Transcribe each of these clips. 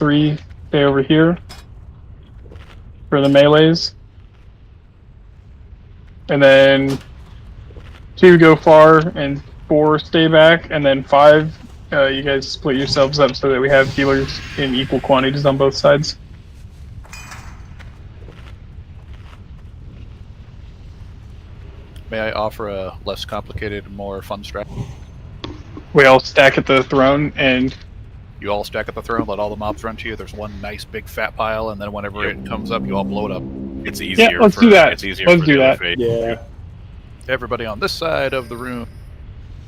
3 stay over here for the melees. And then 2 go far, and 4 stay back, and then 5, you guys split yourselves up so that we have healers in equal quantities on both sides. May I offer a less complicated, more fun strategy? We all stack at the throne, and You all stack at the throne, let all the mobs run to you. There's one nice big fat pile, and then whenever it comes up, you all blow it up. It's easier. yeah, let's do that. It's easier. Let's do that. Yeah. Everybody on this side of the room.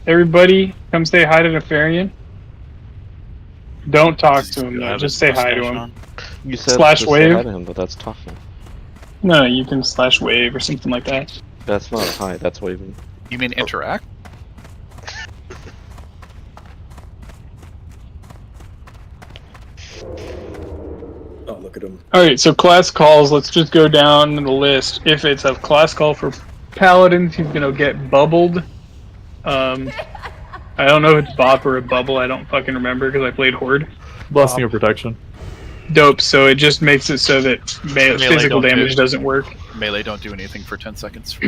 Everybody, come say hi to Nefarian. Don't talk to him though. Just say hi to him. You said Slash to wave? say hi to him, but that's talking. No, you can slash wave or something like that. That's not hi, that's waving. You mean interact? Oh, look at him. Alright, so class calls, let's just go down the list. If it's a class call for paladins, he's gonna get bubbled. I don't know if it's bop or a bubble, I don't fucking remember because I played Horde. Blessing of protection. Dope, so it just makes it so that physical don't damage doesn't work. Melee don't do anything for 10 seconds.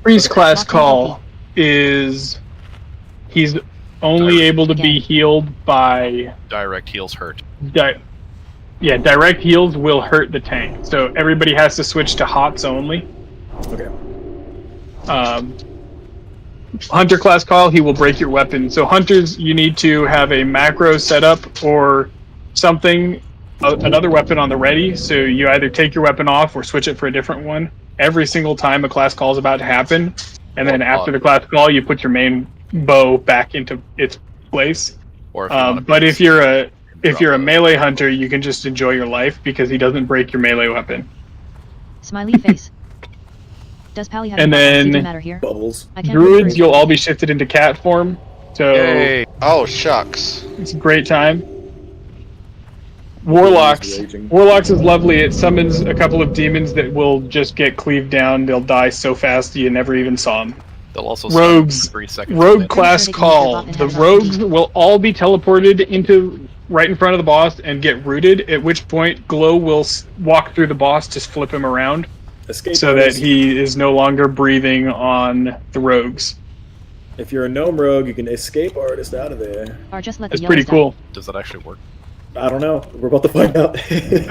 Priest class call is he's only able to be healed by Direct heals hurt. yeah, direct heals will hurt the tank. So everybody has to switch to hots only. Okay. Hunter class call, he will break your weapon. So hunters, you need to have a macro set up or something, another weapon on the ready. So you either take your weapon off or switch it for a different one every single time a class call is about to happen. And then after the class call, you put your main bow back into its place. Or if But if you're a melee hunter, you can just enjoy your life because he doesn't break your melee weapon. Smiley face. Does Pally have And any then matter here? Bubbles. I can't Druids, you'll all be shifted into cat form. So Yay. Oh, shucks. it's a great time. Warlocks. Warlocks is lovely. It summons a couple of demons that will just get cleaved down. They'll die so fast you never even saw them. They'll also Rogues. 3 seconds. Rogue class call. The rogues will all be teleported into right in front of the boss and get rooted, at which point Glow will walk through the boss to flip him around. Escape So that artist. he is no longer breathing on the rogues. If you're a gnome rogue, you can escape artist out of there. Or just let the That's pretty yellows cool. Does that actually work? I don't know. We're about to find out.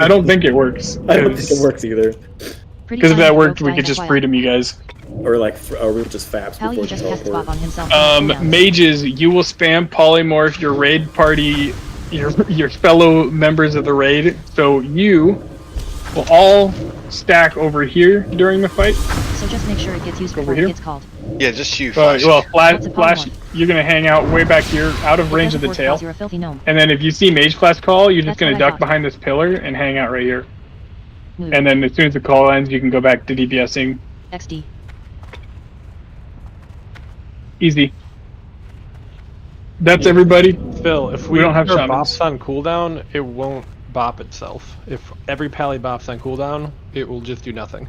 I don't think it works. I don't think it works either. Because if that worked, we could just freedom you guys. Or like, or we would just faps Pally before just the cast teleport. swap on himself. Mages, you will spam polymorph your raid party, your fellow members of the raid. So you will all stack over here during the fight. So just make sure it gets used Over before here? it gets called. Yeah, just you. Flash. Well, What's a Flash, you're gonna hang out way back here, out of range of the tail. You're a filthy gnome. And then if you see Mage class call, you're just That's what gonna I duck thought. behind this pillar and hang out right here. Move. And then as soon as the call ends, you can go back to DPSing. XD. Easy. That's everybody. Phil, if We don't have our shamans. bops on cooldown, it won't bop itself. If every pally bops on cooldown, it will just do nothing.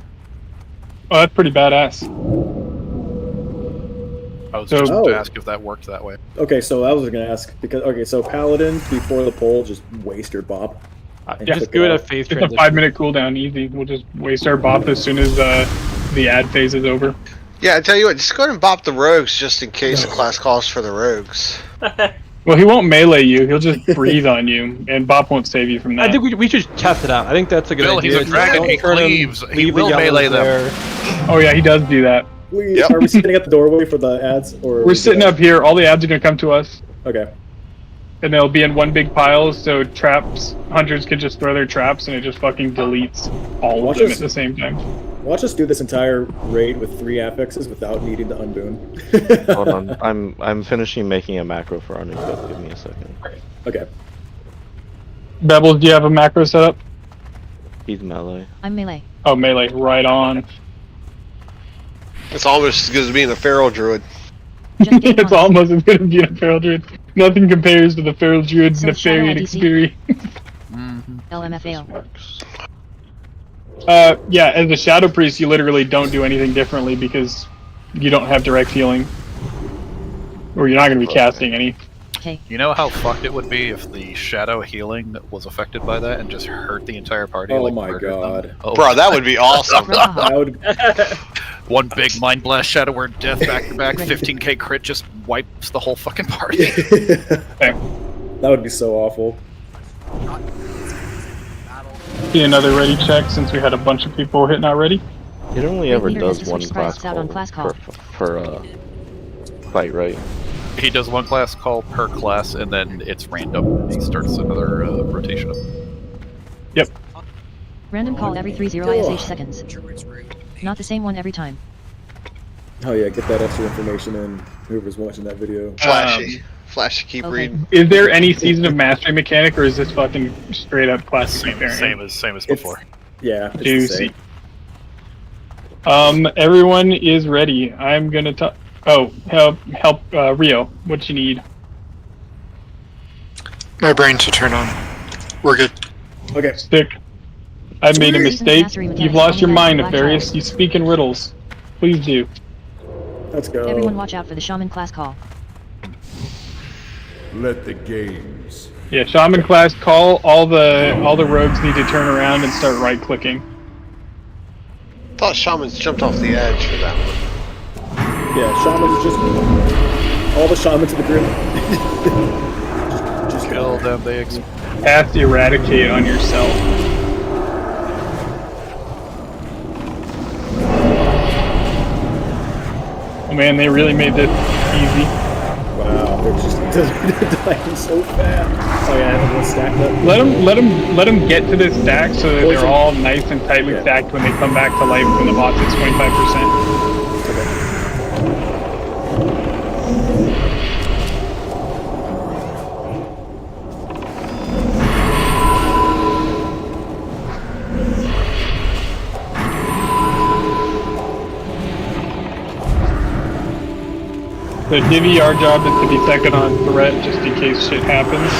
Oh, that's pretty badass. I was So- just going Oh. to ask if that worked that way. Okay, so I was gonna ask because so paladin before the poll, just waste your bop. And Just click do it off. at phase It's a transition. 5-minute cooldown, easy. We'll just waste our bop as soon as the ad phase is over. Yeah, I tell you what, just go ahead and bop the rogues just in case the class calls for the rogues. Well, he won't melee you. He'll just breathe on you, and bop won't save you from that. I think we should test it out. I think that's a good Bill, idea. he's a dragon, Don't he turn him, cleaves. He leave the will yellows melee them. there. Oh yeah, he does do that. Yep. Are we sitting at the doorway for the ads, or We're sitting up here. All the ads are gonna come to us, Okay. and they'll be in one big pile. So traps, hunters can just throw their traps, and it just fucking deletes all of Watch them us- at the same time. Watch us do this entire raid with 3 affixes without needing to unboon. Hold on, I'm finishing making a macro for our new build. Give me a second. Okay. Bebbles, do you have a macro set up? He's melee. I'm melee. Oh, melee, right on. It's almost as good as being a feral druid. Just get It's on. almost as good as being a feral druid. Nothing compares to the feral druid's So shadow Nefarian IDC? experience. LMFAO. Yeah, as a Shadow Priest, you literally don't do anything differently because you don't have direct healing. Or you're not going to be casting any. Okay. You know how fucked it would be if the shadow healing was affected by that and just hurt the entire party? Oh like my murdered them? god. Oh, Bro, that would be awesome. That would. one big mind blast shadow word death back to back, Ready. 15k crit just wipes the whole fucking party. That would be so awful. See another ready check since we had a bunch of people hitting already. It only Great ever leader does has to one switch class sprites out call, on class call. per fight, right? He does one class call per class, and then it's random. He starts another rotation of. Yep. Random call every 30 ISH seconds. Not the same one every time. Oh yeah, get that extra information in. Whoever's watching that video. Flashy. Flashy, keep Okay. reading. Is there any season of mastery mechanic, or is this fucking straight up classic Nefarian? Same as before. Yeah, it's the Juicy. same. Everyone is ready. I'm gonna talk. Oh, help, Rio. What you need? My brain to turn on. We're good. Okay. Stick. I made a mistake. Mastery mechanics You've lost your only mind, Black Nefarious. Child. You speak in riddles. Please do. Let's go. Everyone watch out for the shaman class call. Let the games. Yeah, shaman class call. All the rogues need to turn around and start right clicking. Thought shamans jumped off the edge for that one. Yeah, shamans just all the shamans in the group. just Kill them, they Cast eradicate on yourself. Oh man, they really made this easy. Wow, they're just dying so fast. Oh yeah, everyone's stacked up. Let them get to this stack so that they're all nice and tightly Yeah. stacked when they come back to life when the boss hits 25%. So Divvy, our job is to be second on threat just in case shit happens.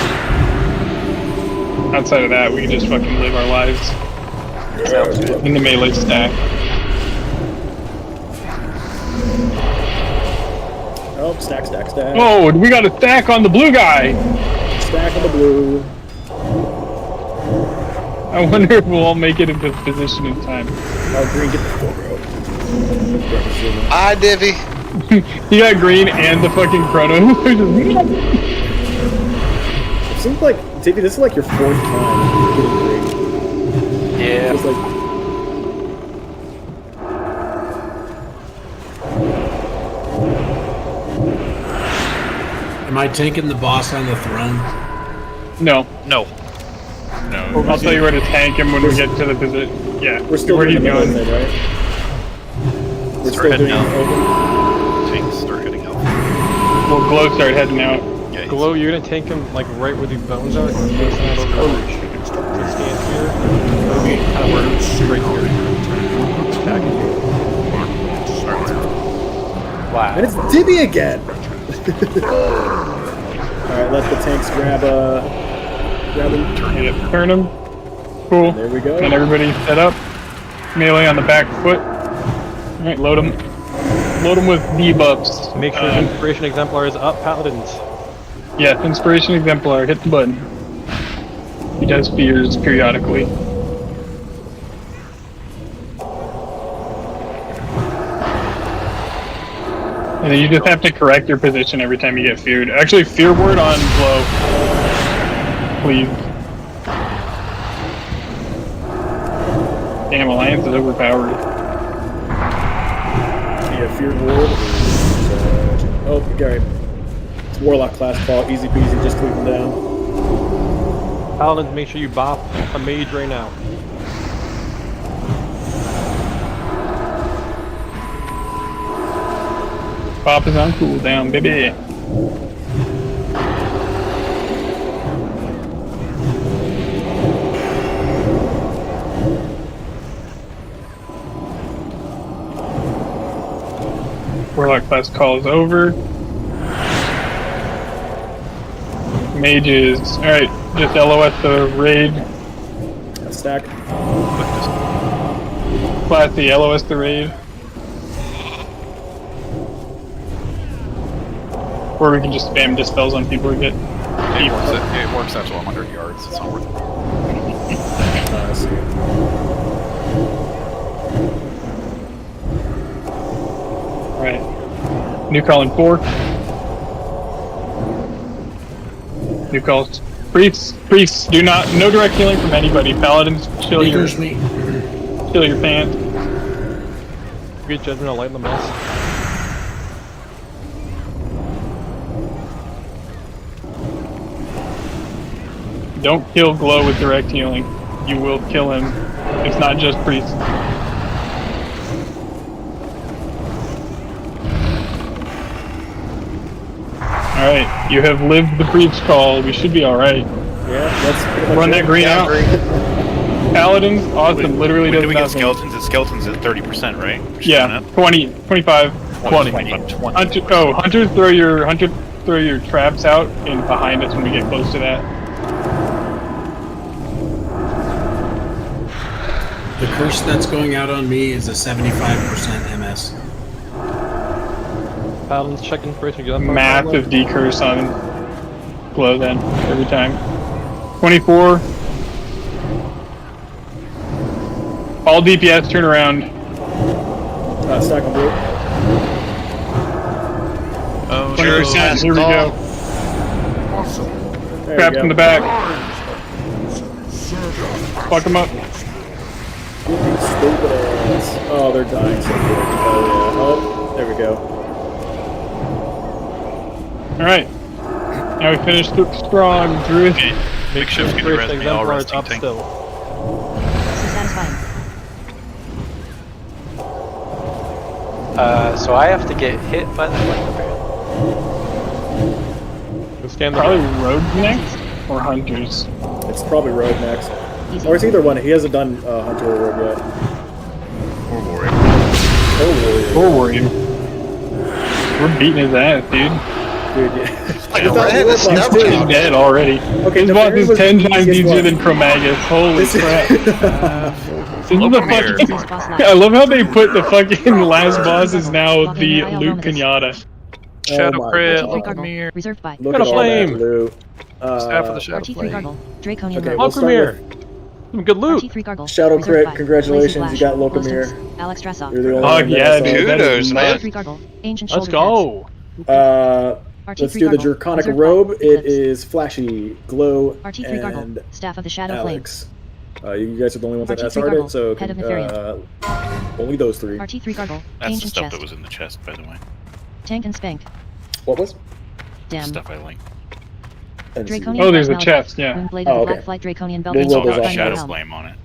Outside of that, we can just fucking live our lives in the melee stack. Oh, stack. Oh, we got a stack on the blue guy! Stack on the blue. I wonder if we'll all make it into position in time. Oh, green, get the fuck out. I divvy. You got green and the fucking chrono. It seems like, Davey, this is like your fourth time getting green. Yeah. It's like, Am I taking the boss on the throne? No. No. I'll tell you where to tank him when we get to the position. Yeah. we're still where are you doing the going? thing, right? We're Start still heading doing out. open. Tanks start heading out. Well, Glow start heading out. Yeah, he's- Glow, you're gonna tank him like right where the bones are. Facing that over to stand here. Maybe kind of where right here. Attacking you. And it's Dibby again! Alright, let the tanks grab him. Turn him. Cool. There we go. And everybody set up. Melee on the back foot. Alright, load him. Load him with debuffs. Make sure the inspiration exemplar is up, paladins. Yeah, inspiration exemplar. Hit the button. He does fears periodically. And then you just have to correct your position every time you get feared. Actually, fear word on Glow. Please. Damn, Alliance is overpowered. Yeah, Feared Ward. Oh, alright. It's Warlock class call, easy peasy, just tweak them down. Paladins, make sure you bop a mage right now. Pop is on cooldown, baby. Warlock class call is over. Mages. Alright, just LOS the raid. Stack. Classy, LOS the raid. Or we can just spam dispels on people who get It works out to 100 yards. It's not worth it. I see. Alright. New call in 4. New calls. Priests, do not, no direct healing from anybody. Paladins, chill your pants. Get Judgment on Light in the mess. Don't kill Glow with direct healing. You will kill him. It's not just priests. Alright, you have lived the priest's call. We should be alright. Yeah, let's Run that green out. Paladins, awesome. Literally When does do we get nothing. skeletons? The skeletons at 30%, right? We're just Yeah, doing 20, 25, 20. 20. Hunters throw your traps out in behind us when we get close to that. The curse that's going out on me is a 75% MS. Paladins check inspiration. Get up. Massive decurse on Glow then, every time. 24. All DPS turn around. Stack on blue. Oh, 20%, here we go. There Trapped we in go. the back. Fuck them up. Stupid ass. Oh, they're dying so quick. Oh, yeah. Oh, there we go. Alright. Now we finished strong. Druid. Big shift, can you res me? I'll res up tank. still. This is satisfying. So I have to get hit by the flame barrel. Scan the Probably Rogue next or Hunters. It's probably Rogue next. Easy. Or it's either one. He hasn't done Hunter or Rogue yet. Or warrior. Oh, Or Warrior. We're beating his ass, dude. dude, yeah. Like I thought red we is were never boxed in. He's dead already. Okay, His the boss Nefarian is was 10 the times easiest easier one. than Chromagus. Holy crap. This is the Here. fucking... I love how they put the fucking last boss is now the loot pinata. Shadow my crit, God. look at me. Reserved by. Look Got at a all that flame. loot. Staff of the Shadow RT3 Flame. Gargle. Draconian Okay, Rogue. we'll start Locomere. with Some good loot. RT3 Gargle. Shadow Reserved crit. by. Congratulations, Lazy you got Flash. Locomere. Glowstones. Alex Dressop. You're the only Oh one yeah, that dude. That Kudos, is man. nuts. RT3 Gargle. Ancient Let's shoulder go. pads. Let's RT3 do the Gargle. Draconic Reserved by. Robe. It Eclipse. is Flashy, Glow, RT3 Gargle. and Staff of the Shadow Flame. Alex. You guys are the only ones that RT3 SR'd Gargle, it, so Head of Nefarian. only those three. RT3 Gargle. That's the Ancient stuff chest. that was in the chest, by the way. Tank and Spank. What was? Damn. Stuff I linked. I didn't see Draconian Oh, there's a Mallet. chest, yeah. Moonblade Oh, with okay. Blackflight Draconian belt. We'll and It's all roll those got off. Shadow helm. Flame on it.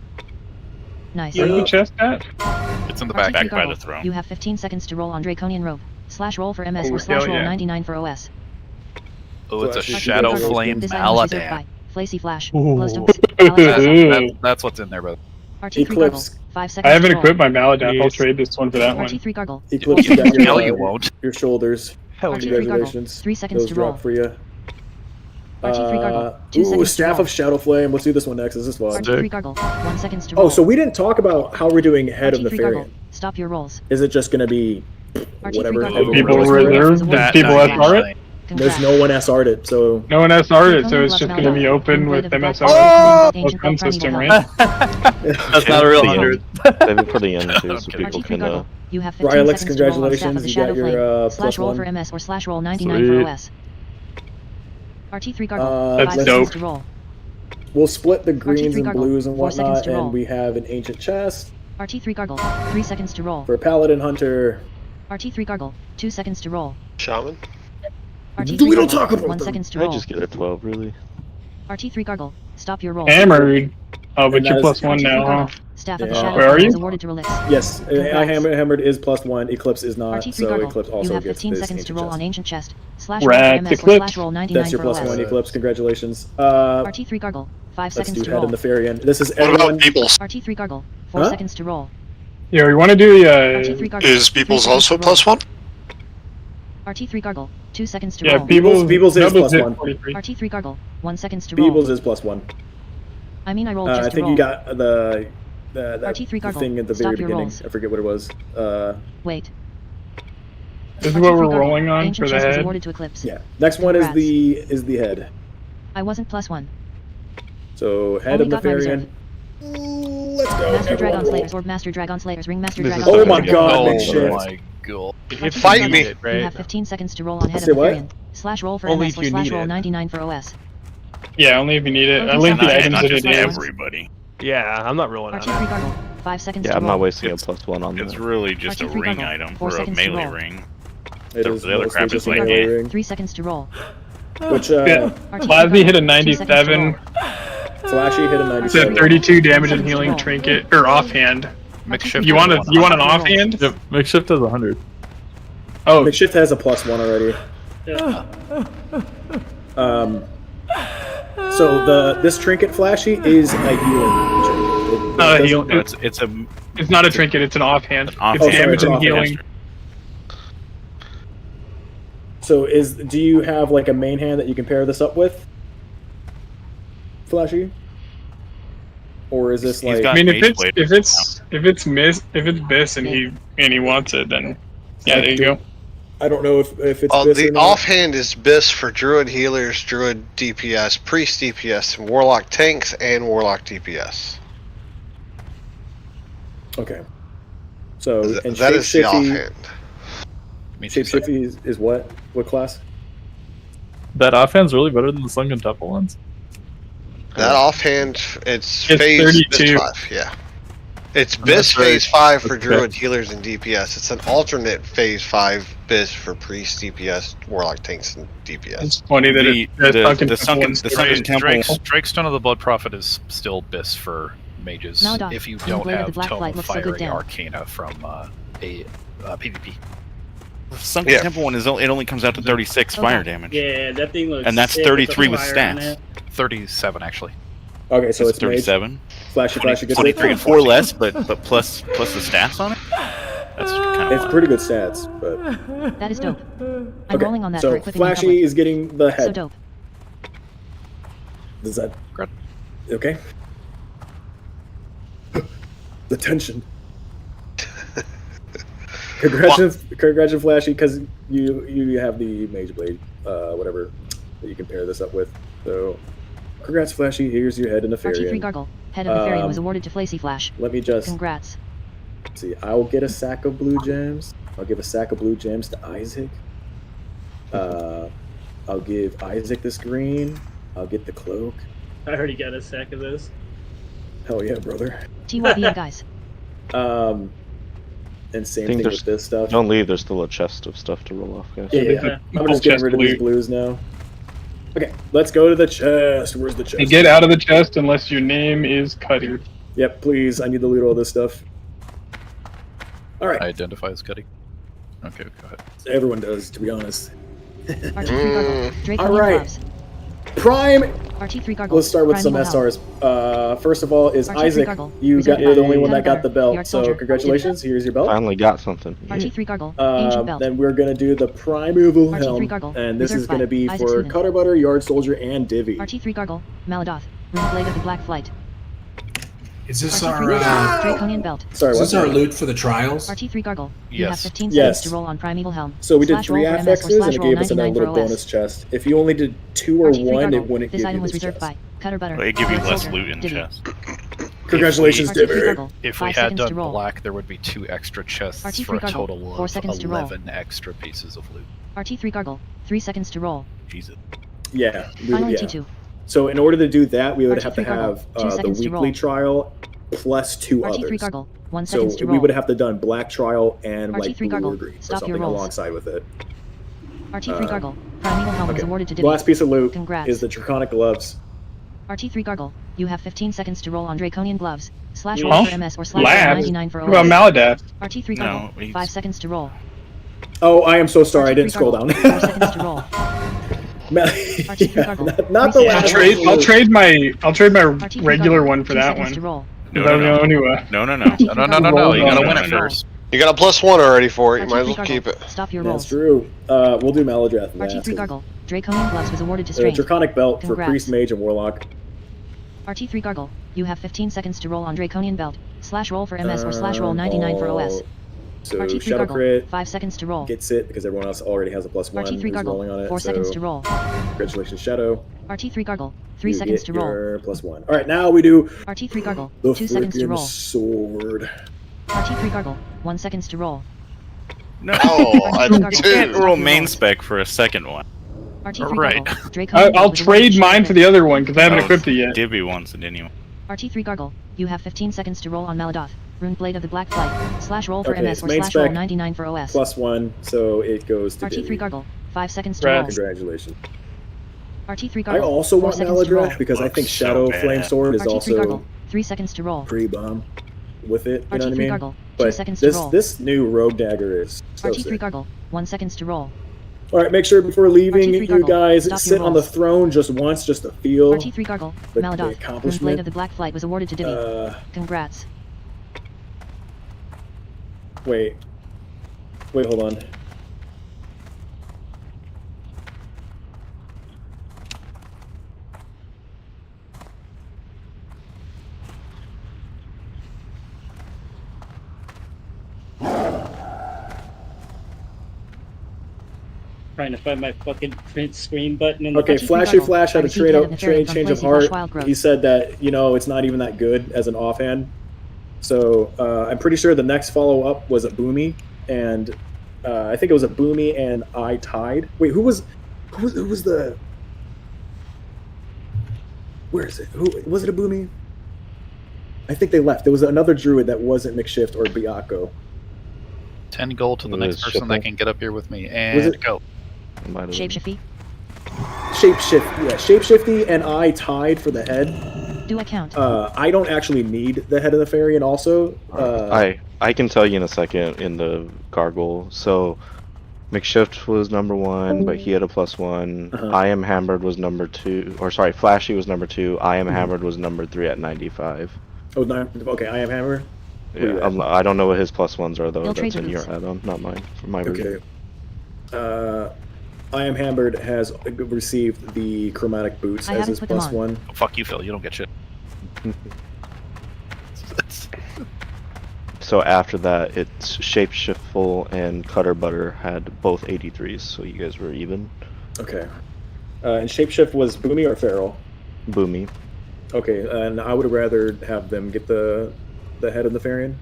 Nice. Where's the chest at? It's in the back, RT3 back by Gargle. the throne. You have 15 seconds to roll on Draconian Robe. Slash roll for MS Oh, or slash hell roll yeah. 99 for OS. Oh, it's a Flashy Shadow Gargle. Flame This item is reserved Maladan. by Flacy Flash. Ooh. Glowstones. Alex Dressop. That's what's in there, brother. RT3 Eclipse. Gargle. 5 I seconds haven't to roll. equipped my Maladap. I'll Yes. trade this one for that one. RT3 Gargle. Eclipse, you got No, you your, won't. your shoulders. Hell RT3 yeah. Gargle. Congratulations. 3 seconds Those to drop roll. for you. RT3 Gargle. 2 Ooh, seconds to Staff roll. of Shadow Flame. Let's do this one next. This is fun. RT3 Gargle. 1 seconds to roll. Oh, so we didn't talk about how we're doing Head of RT3 Gargle. Nefarian. Stop your rolls. Is it just going to be RT3 whatever? Gargle. everyone People else Reserved. does? reserved? That People night. SR it? There's Congrats. no one SR'd it, so No one SR'd it, so it's just going to be open with MSR. Gun system, right? That's not a real 100. Save it for the end too, so kidding. people RT3 can Gargle. You have 15 Rylix, seconds to roll on Staff of congratulations. the You Shadow got your Flame. Slash plus roll one. for MS or slash roll 99 Sweet. for OS. RT3 Gargle. That's 5 dope. seconds to roll. We'll split the greens RT3 and Gargle. blues and 4 seconds whatnot, to roll. and we have an ancient chest RT3 Gargle. 3 seconds to roll. for Paladin Hunter. RT3 Gargle. 2 seconds to roll. Shaman. RT3 We don't Gargle. talk about 1 them. seconds to I roll. just get a 12, really. RT3 Gargle. Stop your roll. Hammered. Oh, but And you're that plus is- one RT3 now, huh? Gargle. Staff of the Yeah. Shadow Where are Flame you? is awarded to Relix. Yes, Congrats. Hammered is plus one. Eclipse is not, RT3 so Gargle. Eclipse You also have gets 15 this seconds to ancient roll chest. on Ancient Chest. Slash roll Rad for MS or Eclipse. slash roll 99 That's your for plus OS. one, Eclipse. Congratulations. RT3 Gargle. 5 Let's seconds do to Head roll. of Nefarian. This is What everyone. about Peoples? RT3 Gargle. 4 Huh? seconds to roll. Yeah, we want to do RT3 Gargle. Is 3 Peoples seconds also to roll. plus one? RT3 Gargle. 2 seconds to yeah, roll. Peebles is doubles plus hit one. 43. RT3 Gargle. 1 seconds to roll. Beebles is plus one. I mean, I rolled I just to think roll. you got the RT3 the Gargle. thing at the Stop very your beginning. rolls. I forget what it was. Wait. This is what we're rolling on Ancient for the chest was head. awarded to Eclipse. Yeah. Next one is Congrats. the head. I wasn't +1. So head Only of got my Nefarian. Let's go. Master Dragon everyone. Slayers, or Master Dragon Slayers, ring Master This is Dragon Oh Slayers. my god, Oh big shit. my god. If you Fight need me. it, You right? have 15 seconds to roll on head Say of what? Nefarian. / roll for Only MS if you or need / roll it. 99 for OS. Yeah, only if you need it. I Okay, linked so the not- items not that it just is. everybody. Yeah, I'm not rolling on RT3 it. gargle. 5 seconds Yeah, to I'm roll. not wasting a +1 on It's that. really just a RT3 ring gargle. item 4 or a seconds to melee roll. ring. It The is other mostly crap just is a like, melee eh. ring. 3 seconds to roll. Which, Yeah. RT3 Flasby hit a gargle. 2 seconds to 97. roll. Flashy hit a It's a 97. 32 damage and healing trinket or offhand. Makeshift. You want is you want an 100. offhand? Yep, makeshift is 100. Oh, McShift has a +1 already. So this trinket Flashy is a healing trinket. not a It heal. No, It's, it's not a trinket. It's an offhand. offhand. It's Oh, sorry, damage it's and offhand. healing. So do you have like a main hand that you can pair this up with, Flashy? Or is this He's like? got- I mean, Mage blade. if it's Biss and he wants it, then yeah, there you go. I don't know if it's Oh, this or the not. offhand is BIS for Druid healers, Druid DPS, Priest DPS, and Warlock tanks and Warlock DPS. Okay. So and That is the Shapeshifty. offhand. Shapeshifty is what? What class? That offhand's really better than the Sunken Temple ones. That offhand, it's It's phase 32. 5, yeah. It's BIS phase 5 for Druid healers and DPS. It's an alternate phase 5 BIS for Priest DPS, Warlock tanks, and DPS. It's funny that The Sunken Temple. Drakestone of the Blood Prophet is still BIS for mages Now, Doc, if you the don't blade of the have black Tome light of looks so good Fiery down. Arcana from PvP. Sunken Yeah. Temple one it only comes out to 36 fire damage. Yeah, that thing looks. And that's sick 33 with the fire on stats. it. 37 actually. Okay, so it's mage. 37. Flashy, 23 and 4 less, but plus the stats on it. That's kind It's of pretty good stats, but That is dope. I'm okay. rolling on that for So equipping in Flashy public. is getting the So head. dope. Does that? Good. Okay. The tension. Congratulations, Flashy, because you have the Mage Blade, whatever that you can pair this up with. So, congrats, Flashy. Here's your head in RT3 Nefarian. gargle. Head of Nefarian was awarded to Flacy Flash. Let me just Congrats. see. I will get a sack of blue gems. I'll give a sack of blue gems to Isaac. I'll give Isaac this green. I'll get the cloak. I already got a sack of those. Hell yeah, brother. TYBM guys. And same I think thing there's with this stuff. Don't leave. There's still a chest of stuff to roll off, guys. Yeah. I'm just getting rid of these blues now. Okay, let's go to the chest. Where's the chest? You get out of the chest unless your name is Cuddy. Yep, please. I need to loot all this stuff. All right. Identify as Cuddy. Okay, go ahead. Everyone does, to be honest. RT3 gargle. Drake All right. gloves. Prime. RT3 gargle. Let's start with some Primeval helm. SRs. First of all, is RT3 Isaac. gargle. You're the Reserve only one by that got the belt. Yard So soldier. congratulations. Here's your belt. Finally got something. RT3 gargle. Ancient belt. Then we're gonna do the Primeval RT3 helm, gargle. and this Reserve is gonna by be Isaac for Sunan. Cutter Butter, Yard Soldier, and Divvy. RT3 gargle. Maladoth. Ring blade of the black flight. Is this RT3 our gargle. Draconian belt. Sorry, is what's this our that? loot for the trials? RT3 gargle. You have Yes. 15 Yes. seconds to roll on Primeval helm. So we did Slash 3 roll for MS or affixes, and slash it roll gave us another 99 little for OS. bonus chest. If you only did 2 or RT3 1, it gargle. wouldn't This give item you was this reserved chest. by Cutter Butter. They give you Yard less soldier. loot in Divvy. chest. Congratulations, RT3 Divvy. gargle. If we 5 had seconds to done roll. black, there would be 2 extra chests RT3 for a gargle. total 4 of seconds to roll. 11 extra pieces of loot. RT3 gargle. 3 seconds to roll. Jesus. Yeah. Finally yeah. T2. So in order to do that, we would RT3 have to gargle. have 2 the seconds to weekly roll. trial plus 2 RT3 others. gargle. 1 So seconds to we roll. would have to done black trial and like RT3 blue gargle. or green or Stop your something rolls. alongside with it. RT3 gargle. Primeval helm was Okay. awarded to The Divvy. last piece of loot Congrats. is the Draconic gloves. RT3 gargle. You have 15 seconds to roll on Draconian gloves. Slash Huh? roll for MS or slash roll Lab? 99 for What about OS. Maladath? RT3 No, gargle. he's- 5 seconds to roll. Oh, I am so sorry. I RT3 didn't scroll down. gargle. 4 seconds to roll. RT3 gargle. not the Reset. last. I'll trade my RT3 regular gargle. one for 2 that seconds one. to roll. No, No, no, no, no. anyway. No. No, no. You gotta win it No. first. You got a +1 already for it. You might as RT3 well gargle. keep it. Stop your That's rolls. true. We'll do Maladrath last. RT3 gargle. Draconian gloves was awarded to The Strange. Draconic belt Congrats. for Priest, Mage, and Warlock. RT3 gargle. You have 15 seconds to roll on Draconian belt. Slash roll for MS or slash roll 99 for OS. So RT3 Shadow gargle. crit 5 seconds to roll. gets it because everyone else already has a +1 RT3 who's gargle. rolling on it. 4 seconds to roll. Congratulations, Shadow. RT3 gargle. 3 You seconds get to roll. your +1. All right, now we do RT3 gargle. the 2 seconds to freaking roll. sword. RT3 gargle. 1 seconds to roll. No, Oh, RT3 I gargle. can't do. roll Stop your main rolls. spec for a second one. RT3 Right. gargle. Draconian I'll with a word trade to mine for the other one because I haven't equipped it yet. Dibby wants it anyway. RT3 gargle. You have 15 seconds to roll on Maladoth. Rune Blade of the Black Flight. /roll for Okay, MS it's or main /roll spec 99 for OS. +1, so it goes to RT3 Dibby. gargle. 5 seconds to Rad. roll. Congratulations. RT3 I gargle. also 4 want seconds to roll. Maladreth because I think Looks so Shadow bad. Flame Sword is RT3 also gargle. 3 seconds to roll. pretty bomb with it. You know what I RT3 mean? gargle. 2 But seconds to this roll. this new Rogue Dagger is so RT3 sick. gargle. 1 seconds to roll. All right, make sure before leaving, RT3 you gargle. guys Stop your sit on the rolls. throne just once, just to feel RT3 gargle. the Maladoth. Rune Blade accomplishment. of the Black Flight was awarded to Dibby. Congrats. Wait, hold on. Trying to find my fucking print screen button. In the Okay, RT3 Flashy gargle. Flash had a Received head of Nefarian from change of Flazy Flash heart. Wild Growth. He said that, you know, it's not even that good as an offhand. So I'm pretty sure the next follow-up was a Boomy, and I think it was a Boomy and I tied. Wait, who was the... Where is it? Who was it? A Boomy? I think they left. There was another druid that wasn't McShift or Biako. 10 gold to the It next was person that Shuffle. can get up here with me. Was And it- go. Might have been. Shapeshifty. Shapeshifty and I tied for the head. Do I count? I don't actually need the head of the Nefarian also. I can tell you in a second in the gargle. So McShift was number 1, but he had a +1. Uh-huh. I am hammered was number 2, or sorry, Flashy was number 2. I am hammered was number 3 at 95. Oh, no, okay, I am Hammer. Where you Yeah, at? I don't know what his +1s are though. He'll trade That's in your boots. add-on, not mine. For my version. Okay. I am Hammered has received the chromatic boots I as haven't his put them on. +1. Oh, fuck you, Phil. You don't get shit. So after that, it's Shapeshiftful and Cutter Butter had both 83s, so you guys were even. Okay. And Shapeshift was Boomy or Feral? Boomy. Okay, and I would rather have them get the head of the Nefarian.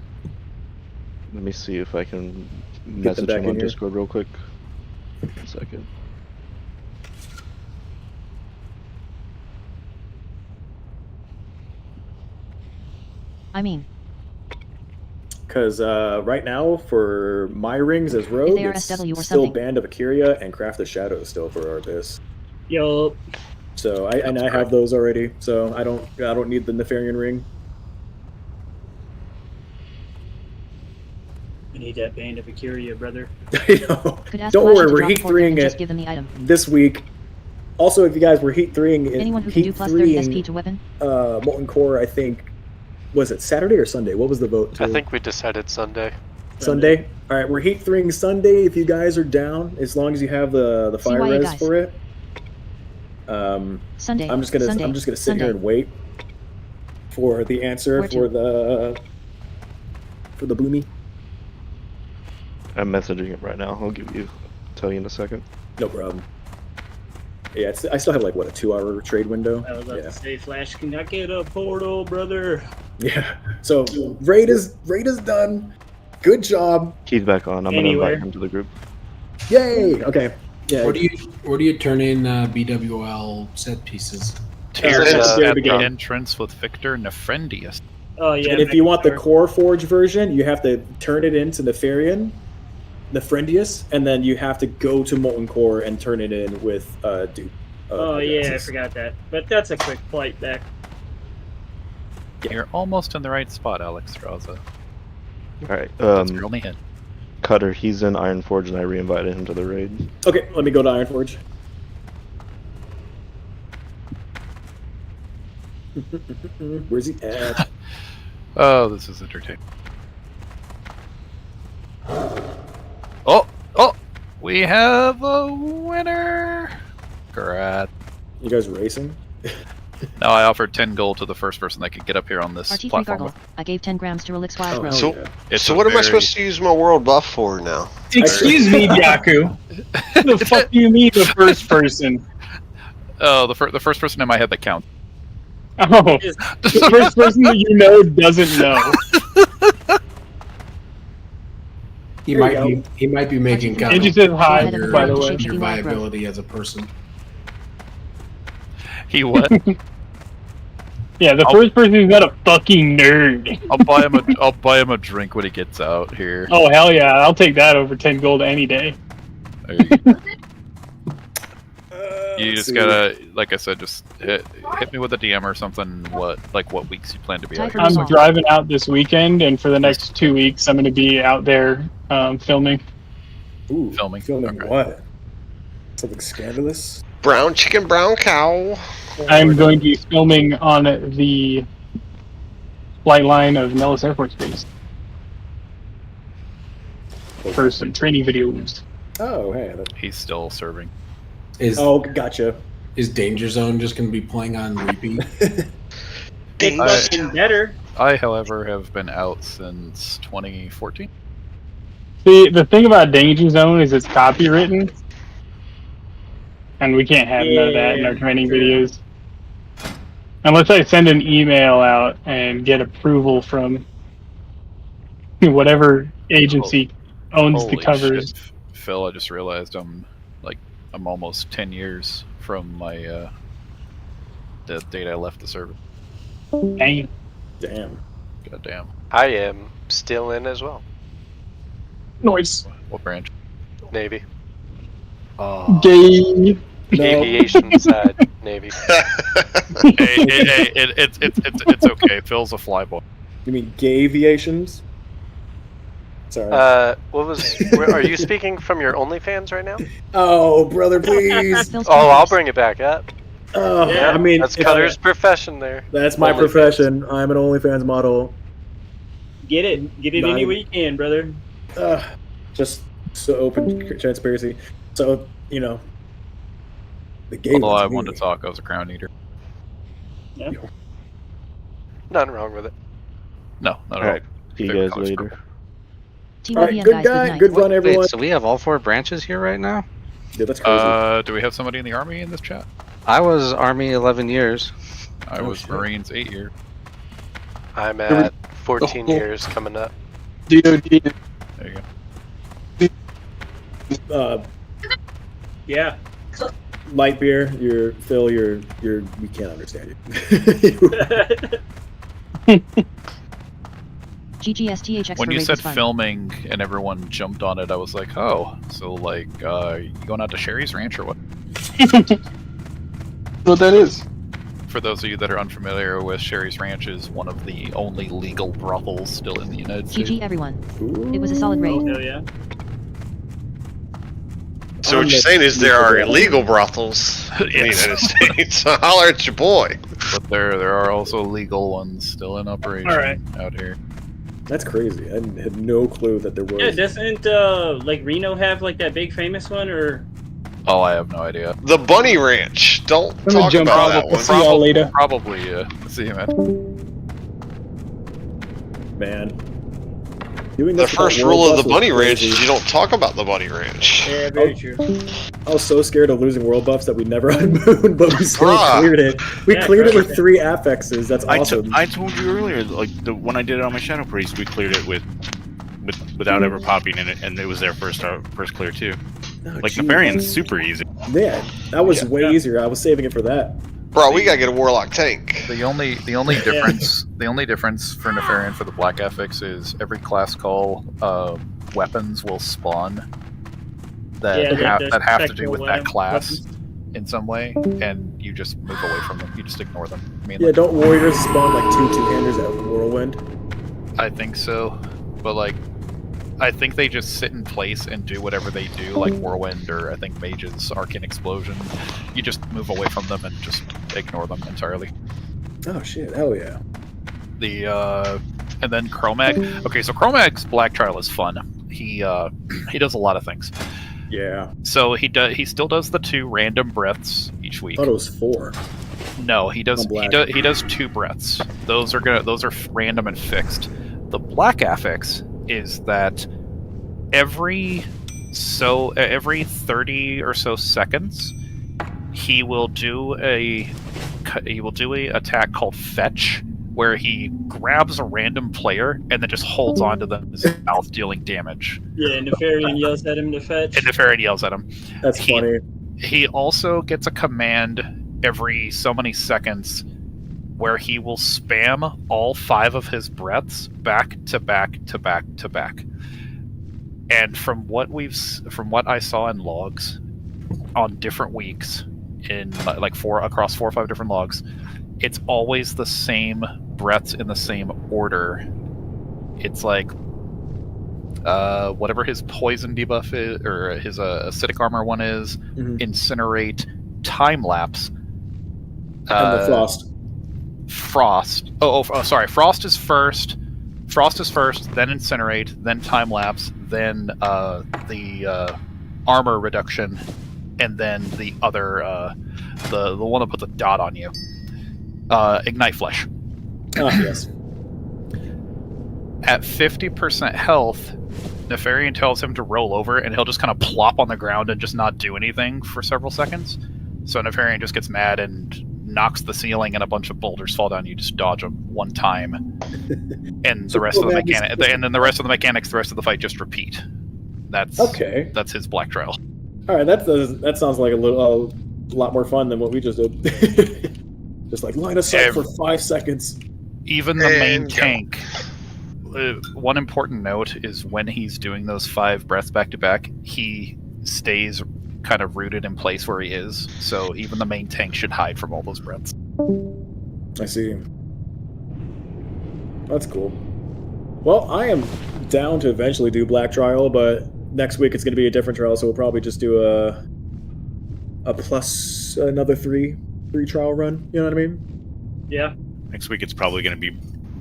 Let me see if I can them message back him in on here. Discord real quick. 1 second. I mean, Because right now, for my rings as Rogue, they are it's SW or still something. Band of Akiria and Craft of Shadow still for our Abyss. Yo, So I have those already. So I don't need the Nefarian ring. I need that Band of Akiria, brother. You know, could ask don't Flashy worry, to we're drop heat before them and threeing just it give them the item. this week. Also, if you guys were heat threeing it, Anyone who can do heat plus 30 threeing, SP to weapon? Molten Core, I think, was it Saturday or Sunday? What was the vote? I to? think we decided Sunday. Sunday. All right, we're heat threeing Sunday. If you guys are down, as long as you have the fire CYA res guys. for it. Sunday. I'm just gonna Sunday, sit Sunday. here and wait for the answer Where for to? the Boomy. I'm messaging it right now. Tell you in a second. No problem. Yeah, I still have like what, a 2-hour trade window. I was about Yeah. to say, Flash, can I get a portal, brother? Yeah. So raid is done. Good job. He's back on. I'm Anywhere. gonna invite him to the group. Yay. Okay. Yeah. Where do you turn in BWL set pieces? Tears It's at there to the begin. entrance with Victor Nefrendius. Oh yeah. And if you want the Core Forge version, you have to turn it into Nefarian, Nefrendius, and then you have to go to Molten Core and turn it in with Duke. Oh yeah, I forgot that. But that's a quick flight back. You're almost in the right spot, Alex Straza. Alright. That's your only hint. Cutter, he's in Ironforge, and I re-invited him to the raid. Okay, let me go to Ironforge. Where's he at? Oh, this is entertaining. Oh! We have a winner! Grat. You guys racing? No, I offered 10 gold to the first person that could get up here on this RT3 platform. Gargle. I gave 10 grams to Relix Wild Oh, Grove. So, It's so a what am I very- supposed to use my world buff for now? Excuse me, Yaku. What the fuck do you mean the first person? Oh, the first person in my head that counts. Oh, the first person that you know doesn't know. He There you might be making RT3 kind Angie of says hi, your, by the way. your viability as a person. He what? Yeah, the first person who's not a fucking nerd. I'll buy him a drink when he gets out here. Oh hell yeah, I'll take that over 10 gold any day. There you go. You Let's just see. gotta, like I said, just hit me with a DM or something. What weeks you plan to be out here? I'm driving out this weekend, and for the next 2 weeks, I'm going to be out there filming. Ooh, Filming. Filming Okay. what? Something scandalous? Brown chicken, brown cow. I'm going to be filming on the flight line of Nellis Air Force Base for some training videos. Oh, hey. He's still serving. Oh, gotcha. Is Danger Zone just going to be playing on repeat? It's fucking better. I, however, have been out since 2014. See, the thing about Danger Zone is it's copywritten, and we can't have none of that in our training videos. Unless I send an email out and get approval from whatever agency owns the Holy covers. shit, Phil, I just realized I'm almost 10 years from my the date I left the service. Dang. Damn. God damn. I am still in as well. Noise. What branch? Navy. Gay. Aviation side. Navy. hey, it's okay. Phil's a flyboy. You mean gay aviations? Sorry. What was? Are you speaking from your OnlyFans right now? Oh, brother, please. Oh, I'll bring it back up. Oh, Yeah, I mean, that's if Cutter's profession there. That's my OnlyFans. profession. I'm an OnlyFans model. Get it any way you can, brother. Just so open transparency. So, you know, the gay Although one's I me. wanted to talk, I was a crown eater. Yeah. Nothing wrong with it. No, not All right. See you guys color's later. All right, good guy, good run, everyone. Wait, so we have all 4 branches here right now? Yeah, that's crazy. Do we have somebody in the Army in this chat? I was Army 11 years. I was Marines 8 years. I'm at 14 years coming up. DOD. There you go. Yeah. Light beer, Phil, we can't understand you. GGSTHX When for you raid said was fun. filming and everyone jumped on it, I was like, oh, so like, you going out to Sherry's Ranch or what? What that is? For those of you that are unfamiliar with, Sherry's Ranch is one of the only legal brothels still in the United States. GG everyone. It was a solid raid. Hell yeah. So what you're saying is there are illegal brothels in the United States. Holler at your boy. But there are also legal ones still in operation out here. That's crazy. I had no clue that there was. Yeah, doesn't like Reno have like that big famous one or? Oh, I have no idea. The Bunny Ranch. Don't talk jump about out. that one. See y'all later. Probably, see you, man. Man. Doing The this without first World rule of Buffs the was Bunny Ranch crazy. is you don't talk about the Bunny Ranch. Yeah, very true. I was so scared of losing world buffs that we never had moon, but we still Bruh. cleared it. We Yeah, cleared it right. with 3 affixes. That's I awesome. told you earlier, like when I did it on my Shadow Priest, we cleared it without ever popping in it, and it was their first clear too. Oh, Like geez. Nefarian's super easy. Yeah, that was way easier. I was saving it for that. Bro, we gotta get a Warlock tank. The only difference for Nefarian for the Black Ethics is every class call weapons will spawn that Yeah, have to do spectral with that class weapons. in some way, and you just move away from them. You just ignore them. Mainly. Yeah, don't warriors spawn like 2 two-handers at Whirlwind? I think so, but like, I think they just sit in place and do whatever they do, like Whirlwind or I think Mage's Arcane Explosion. You just move away from them and just ignore them entirely. Oh shit, hell yeah. And then Chromag. Okay, so Chromag's Black Trial is fun. He does a lot of things. Yeah. So he still does the 2 random breaths each week. I thought it was 4. No, he does. On black. He does 2 breaths. Those are random and fixed. The black affix is that every 30 or so seconds, he will do a attack called fetch, where he grabs a random player and then just holds onto them in his mouth, dealing damage. Yeah, Nefarian yells at him to fetch. And Nefarian yells at him. That's funny. He also gets a command every so many seconds where he will spam all 5 of his breaths back to back to back to back. And from what I saw in logs on different weeks, in like across 4 or 5 different logs, it's always the same breaths in the same order. It's like whatever his poison debuff is, or his acidic armor one is, incinerate, time lapse, and the frost. Sorry, frost is first, then incinerate, then time lapse, then the armor reduction, and then the other the one that puts a dot on you, ignite flesh. Yes. At 50% health, Nefarian tells him to roll over, and he'll just kind of plop on the ground and just not do anything for several seconds. So Nefarian just gets mad and knocks the ceiling, and a bunch of boulders fall down. You just dodge them one time, and the rest of the mechanics, the rest of the fight just repeat. That's okay. That's his black trial. All right, that sounds like a lot more fun than what we just did. Just like line of sight for 5 seconds. Even the main tank. One important note is when he's doing those 5 breaths back to back, he stays kind of rooted in place where he is. So even the main tank should hide from all those breaths. I see. That's cool. Well, I am down to eventually do Black Trial, but next week it's going to be a different trial, so we'll probably just do a plus another 3 trial run. You know what I mean? Yeah. Next week it's probably going to be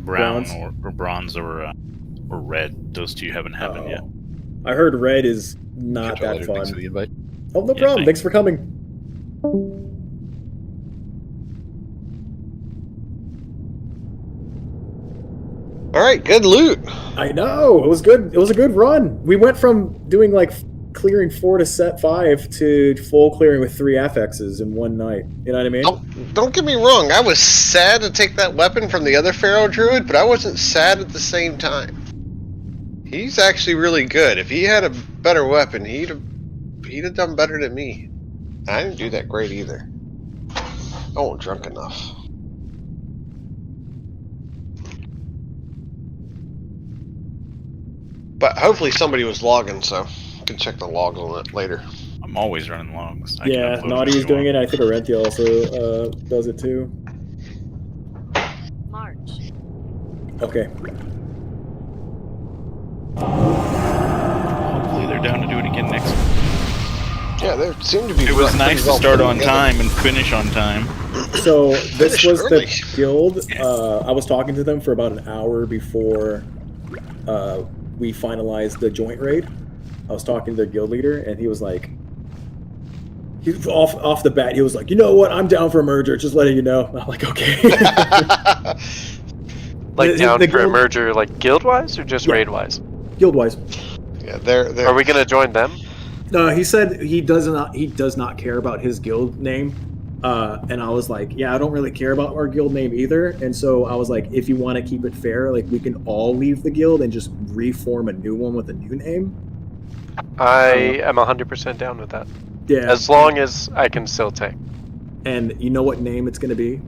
brown or bronze or red. Those 2 haven't happened yet. I heard red is not that fun. Thanks for the invite. Oh, no problem. Thanks for coming. All right, good loot. I know, it was good. It was a good run. We went from doing like clearing 4 to set 5 to full clearing with 3 affixes in one night. You know what I mean? Don't get me wrong. I was sad to take that weapon from the other Pharaoh Druid, but I wasn't sad at the same time. He's actually really good. If he had a better weapon, he'd have done better than me. I didn't do that great either. I wasn't drunk enough. But hopefully somebody was logging, so I can check the logs on it later. I'm always running logs. Yeah, Naughty is doing it. I think Orenthia also does it too. March. Okay. Hopefully they're down to do it again next week. Yeah, there seemed to be. It was nice to start on time and finish on time. So this was the guild. I was talking to them for about an hour before we finalized the joint raid. I was talking to the guild leader, and he was like, off the bat, he was like, you know what? I'm down for a merger. Just letting you know. I'm like, okay. Like down for a merger, like guild wise or just raid wise? Guild wise. Yeah, they're. Are we gonna join them? He said he does not care about his guild name, and I was like, yeah, I don't really care about our guild name either. And so I was like, if you want to keep it fair, like we can all leave the guild and just reform a new one with a new name. I am 100% down with that. Yeah, as long as I can still tank. And you know what name it's gonna be?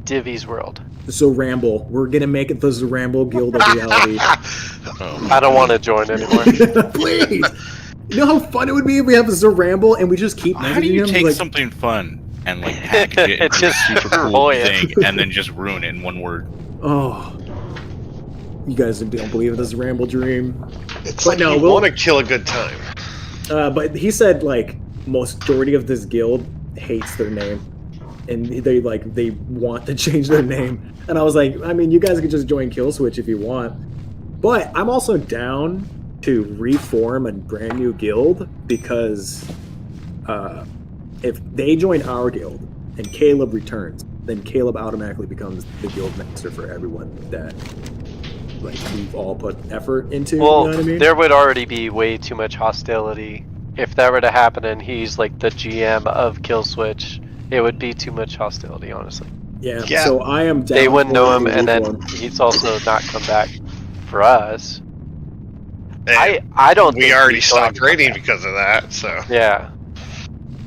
Divi's World. Zoramble. We're gonna make it the Zoramble Guild of Reality. I don't want to join anymore. Please. You know how fun it would be if we have a Zoramble and we just keep. How do you him, take like, something fun and like package it into a super cool thing and then just ruin it in one word? Oh, you guys don't believe in this Zoramble dream? It's like you want to kill a good time. But he said like majority of this guild hates their name, and they want to change their name. And I was like, I mean, you guys can just join Killswitch if you want, but I'm also down to reform a brand new guild because if they join our guild, and Caleb returns, then Caleb automatically becomes the guild master for everyone that like we've all put effort into. Well, you know what I mean? there would already be way too much hostility if that were to happen, and he's like the GM of Killswitch. It would be too much hostility, honestly. Yeah. So I am down. They wouldn't know him, for and then one. he's also not come back for us. I don't. We think already he's going stopped to come raiding back. because of that, so Yeah.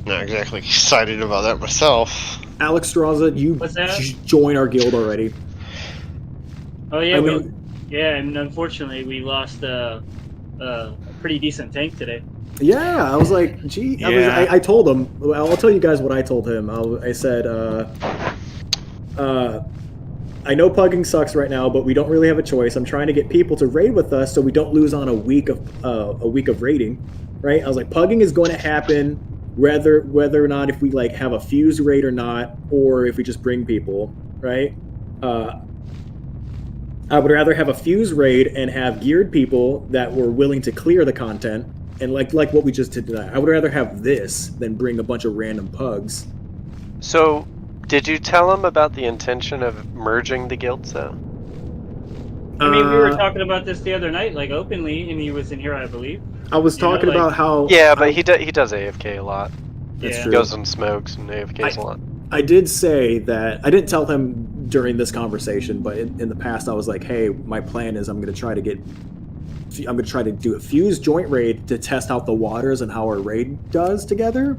not exactly excited about that myself. Alex Straza, you What's that? join our guild already. Oh yeah, I know- and unfortunately we lost a pretty decent tank today. Yeah, I was like, gee, Yeah. I told him. I'll tell you guys what I told him. I said, I know pugging sucks right now, but we don't really have a choice. I'm trying to get people to raid with us so we don't lose on a week of raiding, right? I was like, pugging is going to happen whether or not if we like have a fuse raid or not, or if we just bring people, right? I would rather have a fuse raid and have geared people that were willing to clear the content, and like what we just did tonight. I would rather have this than bring a bunch of random pugs. So, did you tell him about the intention of merging the guilds, though? I mean, we were talking about this the other night, like openly, and he was in here, I believe. I was talking about how. Yeah, but he does AFK a lot. That's Yeah. true. Goes and smokes and AFKs a lot. I did say that I didn't tell him during this conversation, but in the past I was like, "Hey, my plan is I'm going to try to do a fuse joint raid to test out the waters and how our raid does together.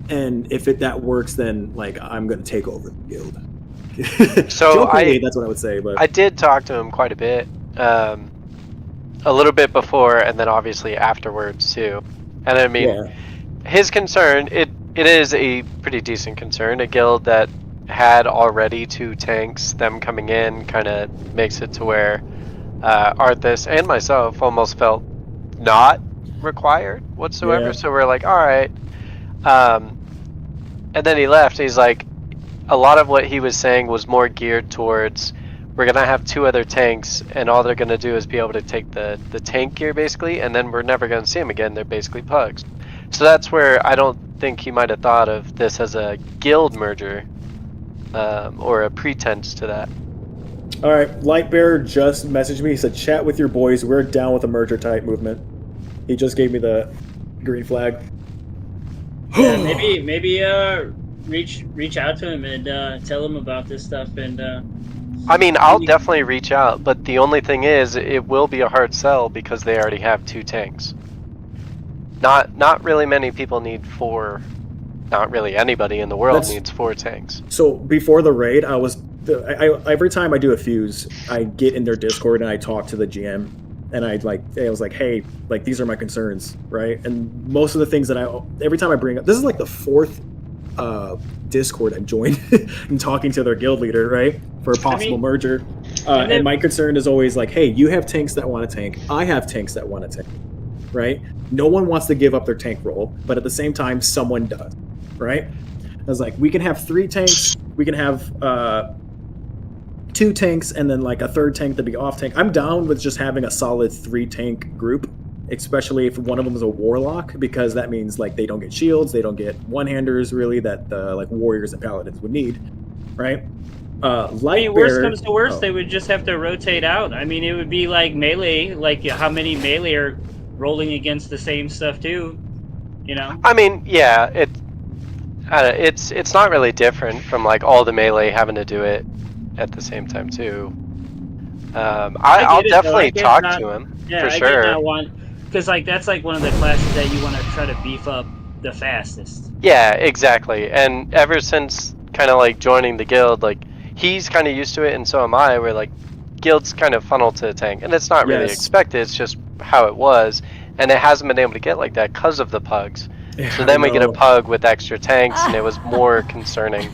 And if that works, then like I'm going to take over the guild." So Jokingly, that's what I would say. But I did talk to him quite a bit, a little bit before, and then obviously afterwards too. And I mean, his concern, it is a pretty decent concern. A guild that had already 2 tanks, them coming in kind of makes it to where Arthas and myself almost felt not required whatsoever. Yeah. So we're like, all right. And then he left. He's like, a lot of what he was saying was more geared towards, we're gonna have 2 other tanks, and all they're gonna do is be able to take the tank gear basically, and then we're never gonna see them again. They're basically pugs. So that's where I don't think he might have thought of this as a guild merger, or a pretense to that. all right, Lightbearer just messaged me. He said, "Chat with your boys. We're down with a merger type movement." He just gave me the green flag. Yeah, maybe reach out to him and tell him about this stuff and. I mean, I'll definitely reach out, but the only thing is, it will be a hard sell because they already have 2 tanks. Not really many people need 4. Not really anybody in the world needs 4 tanks. So before the raid, every time I do a fuse, I get in their Discord and I talk to the GM, and I was like, hey, like these are my concerns, right? And most of the things that every time I bring up, this is like the 4th Discord I've joined and talking to their guild leader, right, for a possible merger. And my concern is always like, hey, you have tanks that want a tank. I have tanks that want a tank, right? No one wants to give up their tank role, but at the same time, someone does, right? I was like, we can have 3 tanks. We can have 2 tanks and then like a 3rd tank to be off tank. I'm down with just having a solid 3 tank group, especially if one of them is a warlock, because that means like they don't get shields, they don't get one-handers really that like warriors and paladins would need, right? I mean, worst comes to worst, they would just have to rotate out. I mean, it would be like melee, like how many melee are rolling against the same stuff too, you know? I mean, yeah, it's not really different from like all the melee having to do it at the same time too. I'll definitely talk to him for sure. Because like that's like one of the classes that you want to try to beef up the fastest. Yeah, exactly. And ever since kind of like joining the guild, like he's kind of used to it, and so am I. Where like guilds kind of funnel to the tank, and it's not really expected. It's just how it was, and it hasn't been able to get like that because of the pugs. So then we get a pug with extra tanks, and it was more concerning.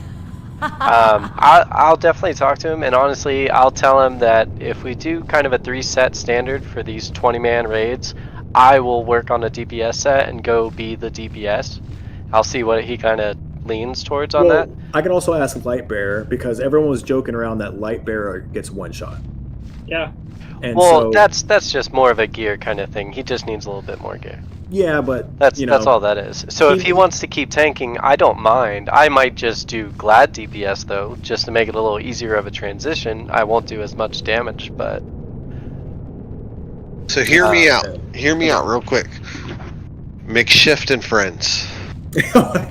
I'll definitely talk to him, and honestly, I'll tell him that if we do kind of a 3-set standard for these 20-man raids, I will work on a DPS set and go be the DPS. I'll see what he kind of leans towards on that. I can also ask Lightbearer, because everyone was joking around that Lightbearer gets 1 shot. Yeah. And well, so, that's just more of a gear kind of thing. He just needs a little bit more gear. yeah, but That's all that is. So if he- he wants to keep tanking, I don't mind. I might just do Glad DPS though, just to make it a little easier of a transition. I won't do as much damage, but. So hear me out. Hear me out real quick. McShift and friends.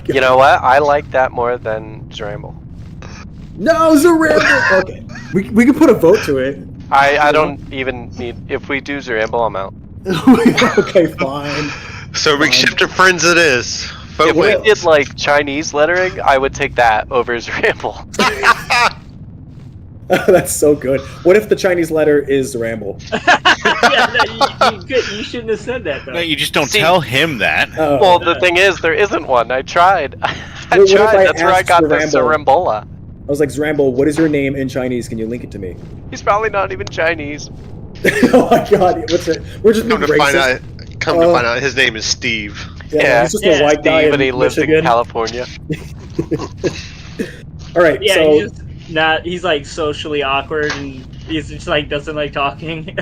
You know what? I like that more than Zramble. No, Zaramble! Okay. We can put a vote to it. I don't even need. If we do Zramble, I'm out. Okay, fine. So McShift and friends it is. Vote If we wins. did like Chinese lettering, I would take that over Zramble. That's so good. What if the Chinese letter is Zaramble? You shouldn't have said that though. No, you just don't tell him that. Well, the thing is, there isn't one. I tried. I What if tried. I That's where I asked got the Zaramble? Zarambola. I was like, Zaramble, what is your name in Chinese? Can you link it to me? He's probably not even Chinese. Oh my god, what's it? We're just being Come to find racist. out. Come to find out, his name is Steve. Yeah, he's just a white guy Steve, in and he lives in Michigan. California. All right, Yeah, so he's just not. He's like socially awkward, and he's just like doesn't like talking.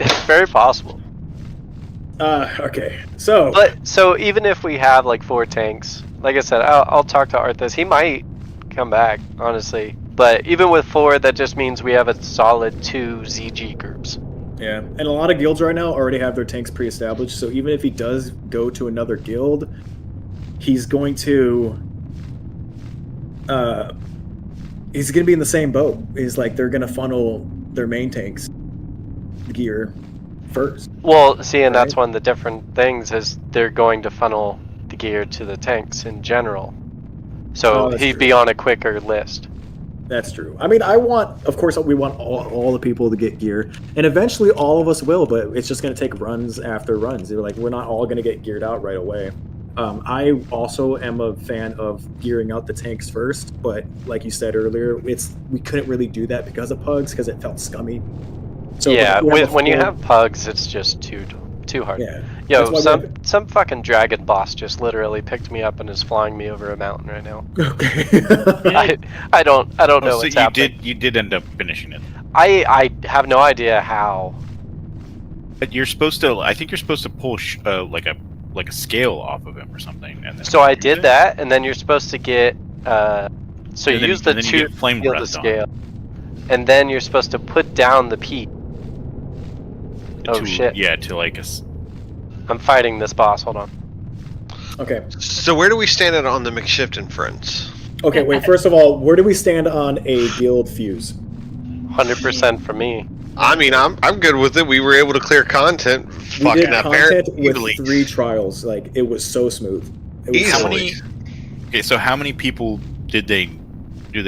It's very possible. okay, so But so even if we have like 4 tanks, like I said, I'll talk to Arthas. He might come back, honestly. But even with 4, that just means we have a solid 2 ZG groups. yeah, and a lot of guilds right now already have their tanks pre-established. So even if he does go to another guild, he's going to be in the same boat. He's like they're gonna funnel their main tanks gear first. Well, see, and that's one of the different things is they're going to funnel the gear to the tanks in general. So Oh, that's he'd true. be on a quicker list. That's true. I mean, of course, we want all the people to get gear, and eventually all of us will, but it's just going to take runs after runs. We're not all going to get geared out right away. I also am a fan of gearing out the tanks first, but like you said earlier, we couldn't really do that because of pugs, because it felt scummy. So yeah, we have when you full- have pugs, it's just too hard. Yeah. Yo, That's why we some fucking dragon boss just literally picked me up and is flying me over a mountain right now. I don't know So what's happening. you did end up finishing it. I have no idea how. But you're supposed to. I think you're supposed to pull like a scale off of him or something. And then So I did that, and then you're supposed to get. So you And then- use the and then you 2 get flame field of breath on. scale, and then you're supposed to put down the peak. Oh shit! Yeah, to like a. I'm fighting this boss. Hold on. Okay. So where do we stand on the McShift and friends? Okay, wait. First of all, where do we stand on a guild fuse? 100% for me. I mean, I'm good with it. We were able to clear content. We Fucking did up content with easily. 3 trials. Like it was so smooth. It was How so many? Okay, so how many people do they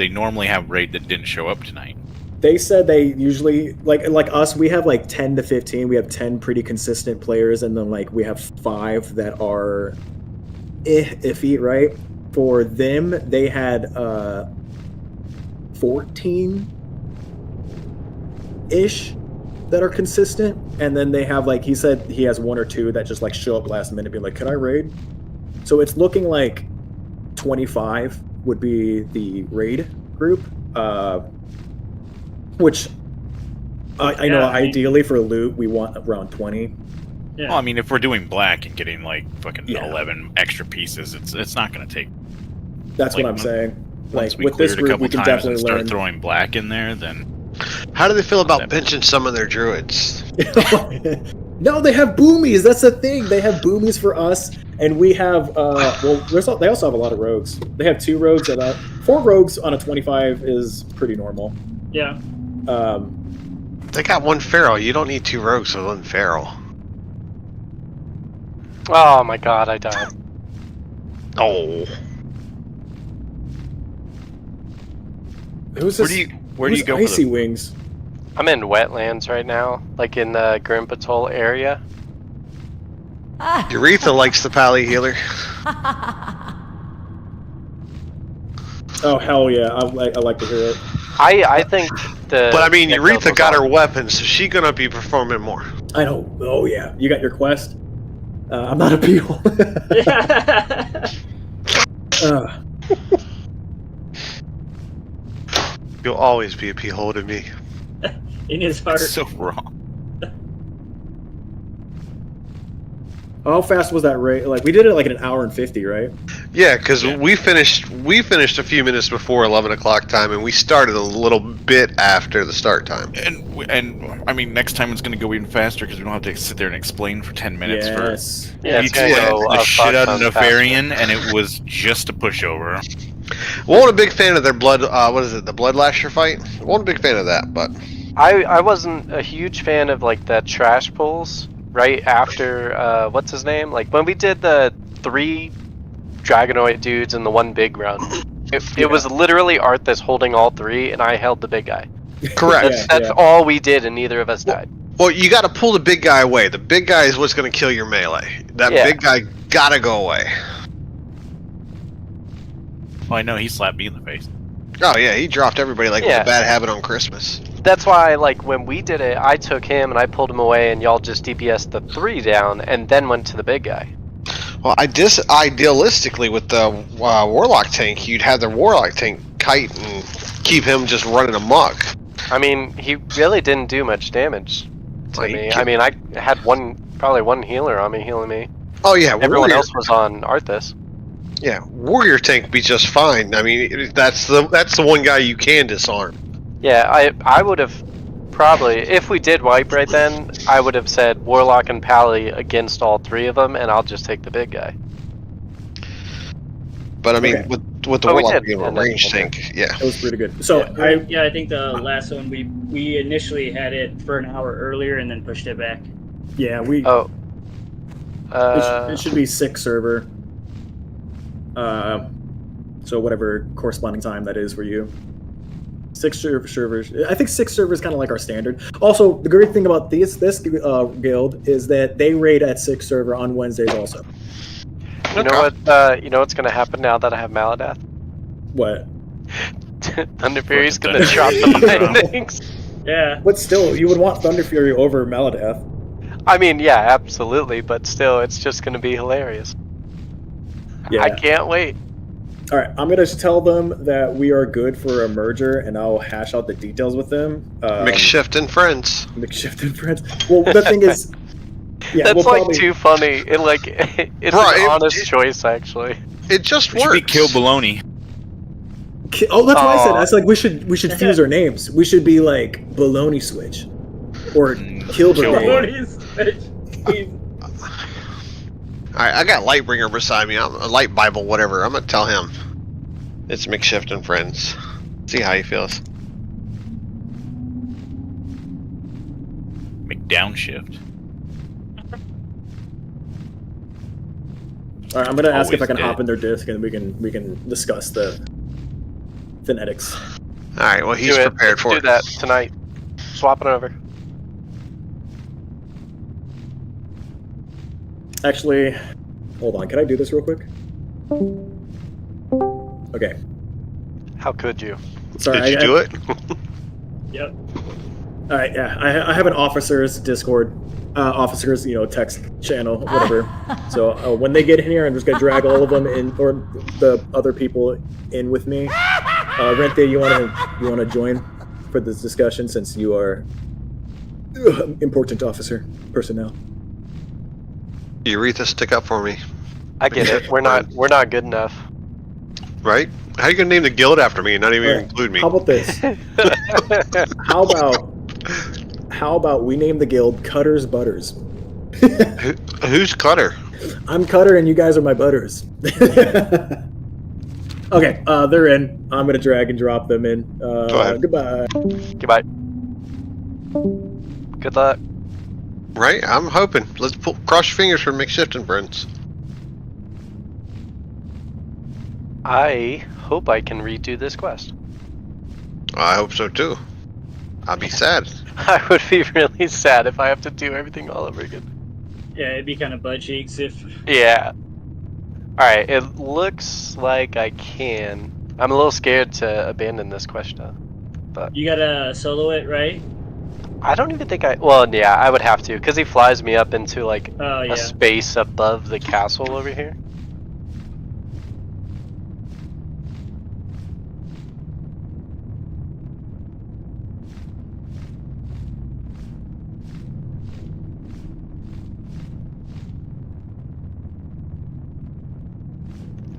normally have raid that didn't show up tonight? They said they usually like us. We have like 10 to 15. We have 10 pretty consistent players, and then like we have 5 that are iffy, right? For them, they had 14 ish that are consistent, and then they have like he said he has 1 or 2 that just like show up last minute, being like, "Can I raid?" So it's looking like 25 would be the raid group. Which I know ideally for loot we want around 20. Yeah. Well, I mean, if we're doing black and getting like fucking 11 extra pieces, it's not going to take. That's like, what I'm saying. Once Like we with this cleared a group, couple we can times and definitely start learn. throwing black in there, then. How do they feel about benching some of their druids? No, they have boomies. That's the thing. They have boomies for us, and we have. They also have a lot of rogues. They have 2 rogues. 4 rogues on a 25 is pretty normal. Yeah. They got 1 feral. You don't need 2 rogues with 1 feral. Oh my god, I died. Oh. Who's Where this? do you go for Icy the- Wings? I'm in wetlands right now, like in the Grimpatol area. Aretha likes the pally healer. Oh hell yeah! I like to hear it. I think the. But I mean, the Aretha Grimpatol- got her weapon, so she's gonna be performing more. I know. Oh yeah, you got your quest. I'm not a peel. You'll always be a pee hole to me. in his heart. That's so wrong. How fast was that raid? Like we did it like in an hour and 50, right? Yeah, because we finished a few minutes before 11 o'clock time, and we started a little bit after the start time. And I mean, next time it's going to go even faster because we don't have to sit there and explain for 10 minutes. Yes. Yeah, We it's gonna explained go the a shit out of fuck ton Nefarian, and it was just a pushover. Wasn't a big fan of their blood. What is it? The blood lasher fight. Wasn't a big fan of that, but I wasn't a huge fan of like the trash pulls right after what's his name? Like when we did the 3 Dragonoid dudes and the 1 big run. It was literally Arthas holding all 3, and I held the big guy. correct. That's all we did, and neither of us died. Well, you got to pull the big guy away. The big guy is what's going to kill your melee. That big guy gotta go away. Well, I know he slapped me in the face. Oh yeah, he dropped everybody like it was a bad habit on Christmas. That's why, like, when we did it, I took him and I pulled him away, and y'all just DPS'd the 3 down, and then went to the big guy. Well, idealistically with the Warlock tank, you'd have the Warlock tank kite and keep him just running amok. I mean, he really didn't do much damage to me. I mean, I had probably one healer on me healing me. Oh yeah, everyone else was on Arthas. Yeah, Warrior tank would be just fine. I mean, that's the one guy you can disarm. Yeah, I would have probably, if we did wipe right then, I would have said Warlock and Pally against all 3 of them, and I'll just take the big guy. But I mean, with the Warlock being a range tank, yeah, it was pretty good. So I think the last one we initially had it for an hour earlier and then pushed it back. Yeah, we. Oh. It should be 6 server. So whatever corresponding time that is for you. 6 servers. I think 6 servers is kind of like our standard. Also, the great thing about this guild is that they raid at 6 server on Wednesdays also. You know what? You know what's gonna happen now that I have Maladath? What? Thunder Fury's gonna drop the bindings. Yeah. But still, you would want Thunder Fury over Maladath. I mean, yeah, absolutely, but still, it's just gonna be hilarious. Yeah. I can't wait. All right, I'm gonna tell them that we are good for a merger, and I'll hash out the details with them. Makeshift and friends. Makeshift and friends. Well, the thing is, yeah, that's we'll like probably... too funny. It's an honest choice, actually. It just works. Should be Kill Baloney. Oh, that's what I said. That's like we should fuse our names. We should be like Baloney Switch or Kill Baloney. Alright, I got Lightbringer beside me. I'm a Light Bible, whatever. I'm gonna tell him it's Makeshift and friends. See how he feels. McDownshift. All right, I'm gonna ask if I can Always hop in their disc and we can discuss the phonetics. All right, well he's prepared for it. Do that tonight. Swap it over. Actually, hold on. Can I do this real quick? Okay. How could you? Sorry. Did you do it? Yep. All right. Yeah, I have an officers Discord, officers text channel, whatever. So when they get in here, I'm just gonna drag all of them in, or the other people in with me. Rente, you wanna join for this discussion since you are important officer personnel. Urethra, stick up for me. I get it. We're not good enough. Right? How are you gonna name the guild after me and not even include me? How about this? How about we name the guild Cutter's Butters? Who's Cutter? I'm Cutter and you guys are my butters. Okay, they're in. I'm gonna drag and drop them in. Go ahead. Goodbye. Goodbye. Good luck. Right? I'm hoping. Let's cross your fingers for Makeshift and friends. I hope I can redo this quest. I hope so too. I'd be sad. I would be really sad if I have to do everything all over again. Yeah, it'd be kind of butt cheeks if. Yeah. Alright, it looks like I can. I'm a little scared to abandon this quest though. But you gotta solo it, right? I don't even think well, yeah, I would have to, because he flies me up into like a space above the castle over here.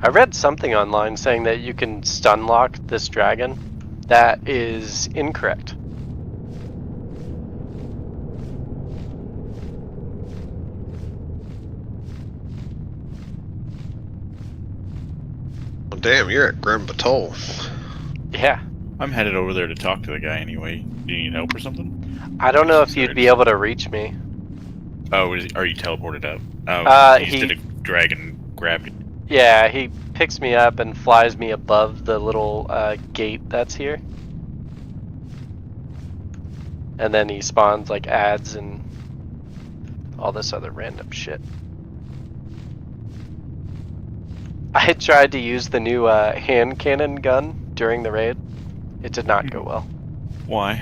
I read something online saying that you can stun lock this dragon. That is incorrect. Well, damn, you're at Grim Batol. Yeah. I'm headed over there to talk to the guy anyway. Do you need help or something? I don't know if you'd be able to reach me. Oh, are you teleported up? Oh, he did a dragon grab you. Yeah, he picks me up and flies me above the little gate that's here. And then he spawns like ads and all this other random shit. I tried to use the new hand cannon gun during the raid. It did not go well. Why?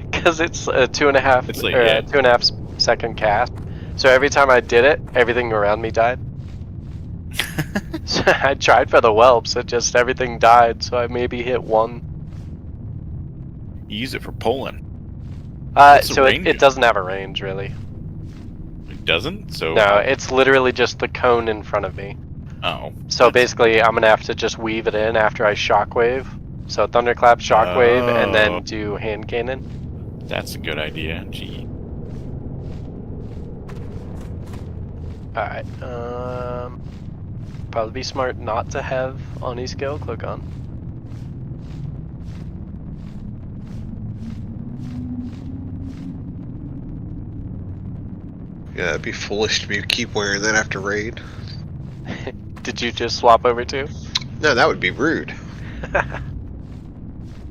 Because it's a 2.5 It's like, or yeah. a 2.5 second cast. So every time I did it, everything around me died. So I tried for the whelps, it just everything died. So I maybe hit one. You use it for pulling. So it doesn't have a range really. It doesn't? So No, it's literally just the cone in front of me. Oh. So basically, I'm gonna have to just weave it in after I shockwave. So thunderclap, shockwave, and then do hand cannon. That's a good idea. Gee. Alright, probably be smart not to have Oni skill click on. Yeah, it'd be foolish to keep wearing that after raid. Did you just swap over to? No, that would be rude.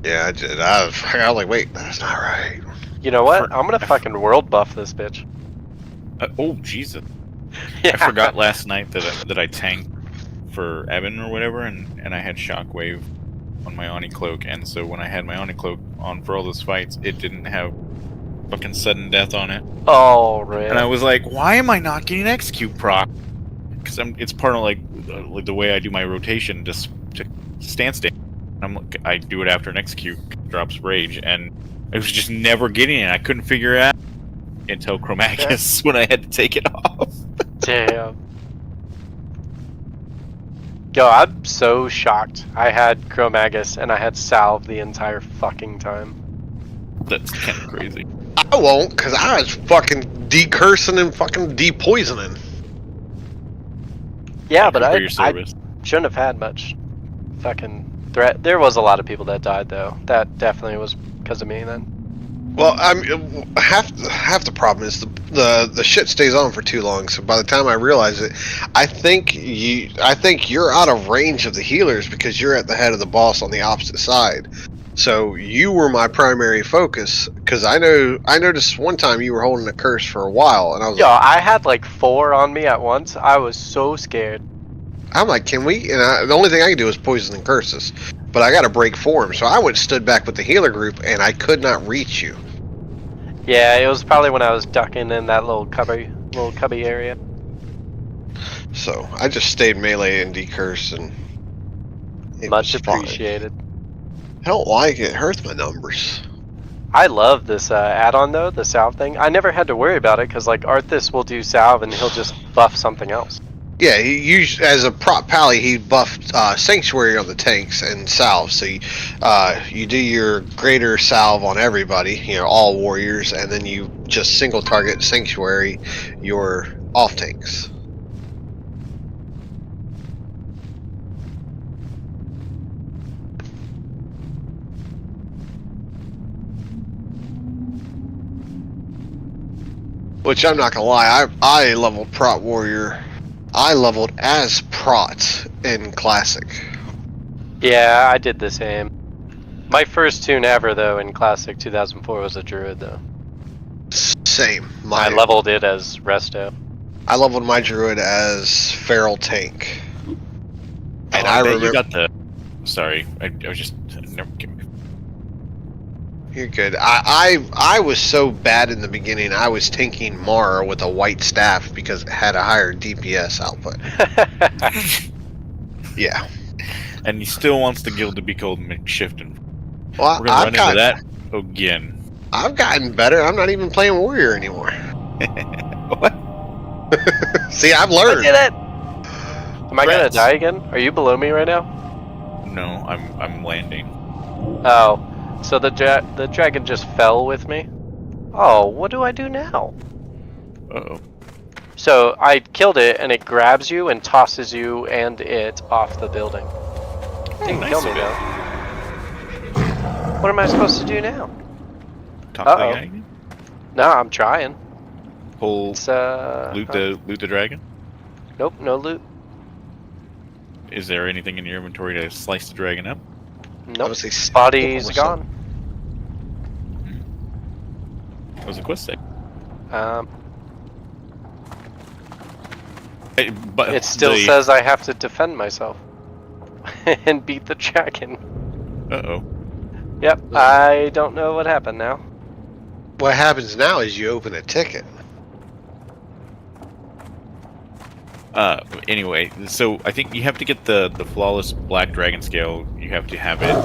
Yeah, I was like, wait, that's not right. You know what? I'm gonna fucking world buff this bitch. Oh, Jesus. Yeah. I forgot last night that I tanked for Evan or whatever, and I had Shockwave on my Oni Cloak, and so when I had my Oni Cloak on for all those fights, it didn't have fucking sudden death on it. Oh, really? And I was like, why am I not getting execute proc? Because it's part of like the way I do my rotation to stance. I do it after an execute drops rage, and I was just never getting it. I couldn't figure it out until Chromagus when I had to take it off. Damn. Yo, I'm so shocked. I had Chromagus and I had Salve the entire fucking time. That's kind of crazy. I won't, because I was fucking decursing and fucking depoisoning. Yeah, but I service. shouldn't have had much fucking threat. There was a lot of people that died, though. That definitely was because of me then. Well, half the problem is the shit stays on for too long. So by the time I realize it, I think you're out of range of the healers because you're at the head of the boss on the opposite side. So you were my primary focus because I noticed one time you were holding a curse for a while, and I was I had like 4 on me at once. I was so scared. I'm like, can we? And the only thing I can do is poison and curses, but I got to break form. So I went stood back with the healer group, and I could not reach you. Yeah, it was probably when I was ducking in that little cubby area. So I just stayed melee and decurse, and it Much was fine. appreciated. I don't like it. It hurts my numbers. I love this add-on though, the salve thing. I never had to worry about it because like Arthas will do salve and he'll just buff something else. Yeah, he used as a prop pally. He buffed Sanctuary on the tanks and salve. So you do your greater salve on everybody, all warriors, and then you just single target Sanctuary your off tanks. Which I'm not gonna lie, I leveled prot warrior. I leveled as prot in classic. Yeah, I did the same. My first tune ever though in classic 2004 was a druid though. Same. I leveled it as resto. I leveled my druid as feral tank. And I bet remember you got the. Sorry, I was just never. You're good. I was so bad in the beginning. I was tanking Mara with a white staff because it had a higher DPS output. Yeah. And he still wants the guild to be called McShifton. Well, We're gonna run into that again. I've gotten better. I'm not even playing warrior anymore. What? See, I've learned. I did it. Am I gonna die again? Are you below me right now? No, I'm landing. Oh, so the dragon just fell with me? Oh, what do I do now? Uh-oh. So I killed it, and it grabs you and tosses you and it off the building. Didn't kill me though. What am I supposed to do now? Talk to the guy again? No, I'm trying. Pull. It's, loot the dragon. Nope, no loot. Is there anything in your inventory to slice the dragon up? Nope. Body's gone. What was the quest say? But it still says I have to defend myself and beat the dragon. Uh-oh. Yep, I don't know what happened now. What happens now is you open a ticket. Anyway, so I think you have to get the flawless black dragon scale. You have to have it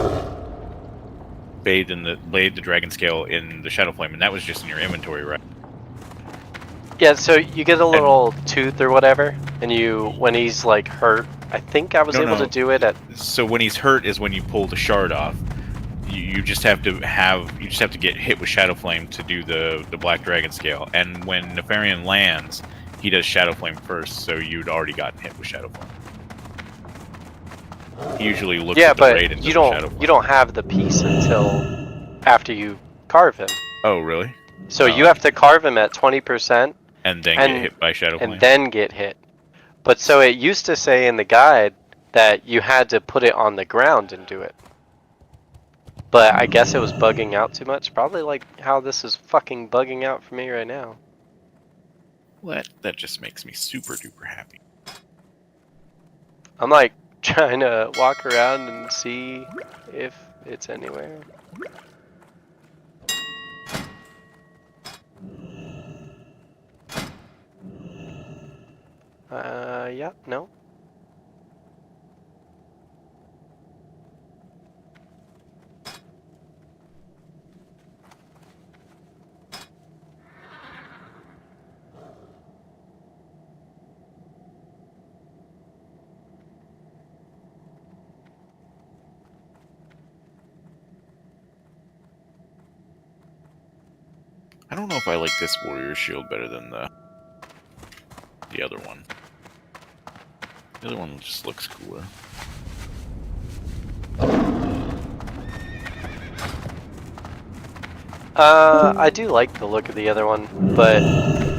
bathed the dragon scale in the shadow flame, and that was just in your inventory, right? Yeah, so you get a little tooth or whatever, and when he's like hurt, I think I was able to do it at. So when he's hurt is when you pull the shard off. You just have to get hit with shadow flame to do the black dragon scale, and when Nefarian lands, he does shadow flame first, so you'd already gotten hit with shadow flame. He usually looks at the raid and does shadow flame. You don't have the piece until after you carve him. Oh, really? So you have to carve him at 20%. And then get hit by shadow flame. And then get hit. But so it used to say in the guide that you had to put it on the ground and do it. But I guess it was bugging out too much. Probably like how this is fucking bugging out for me right now. Well, that just makes me super duper happy. I'm like trying to walk around and see if it's anywhere. Yeah, no. I don't know if I like this warrior shield better than the other one. The other one just looks cooler. I do like the look of the other one, but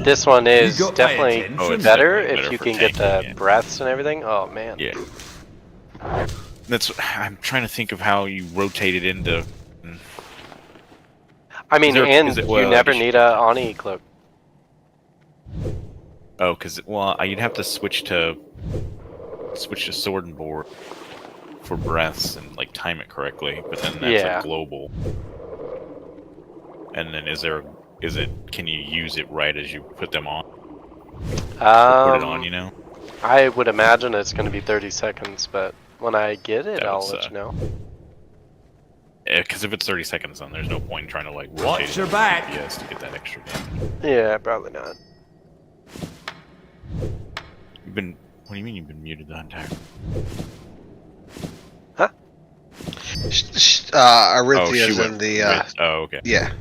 this one is definitely better if you can get the breaths and everything. Oh man. Yeah. I'm trying to think of how you rotate it into. I mean, you never need a Ani cloak. Oh, because you'd have to switch to sword and board for breaths and like time it correctly, but then that's like global. And then can you use it right as you put them on? Put it on, you know? I would imagine it's going to be 30 seconds, but when I get it, I'll let you know. Because if it's 30 seconds, then there's no point in trying to like rotate Watch your back. Yes, to get that extra damage. Yeah, probably not. What do you mean you've been muted the entire? Huh? Arithia's in the. Oh, okay. Yeah.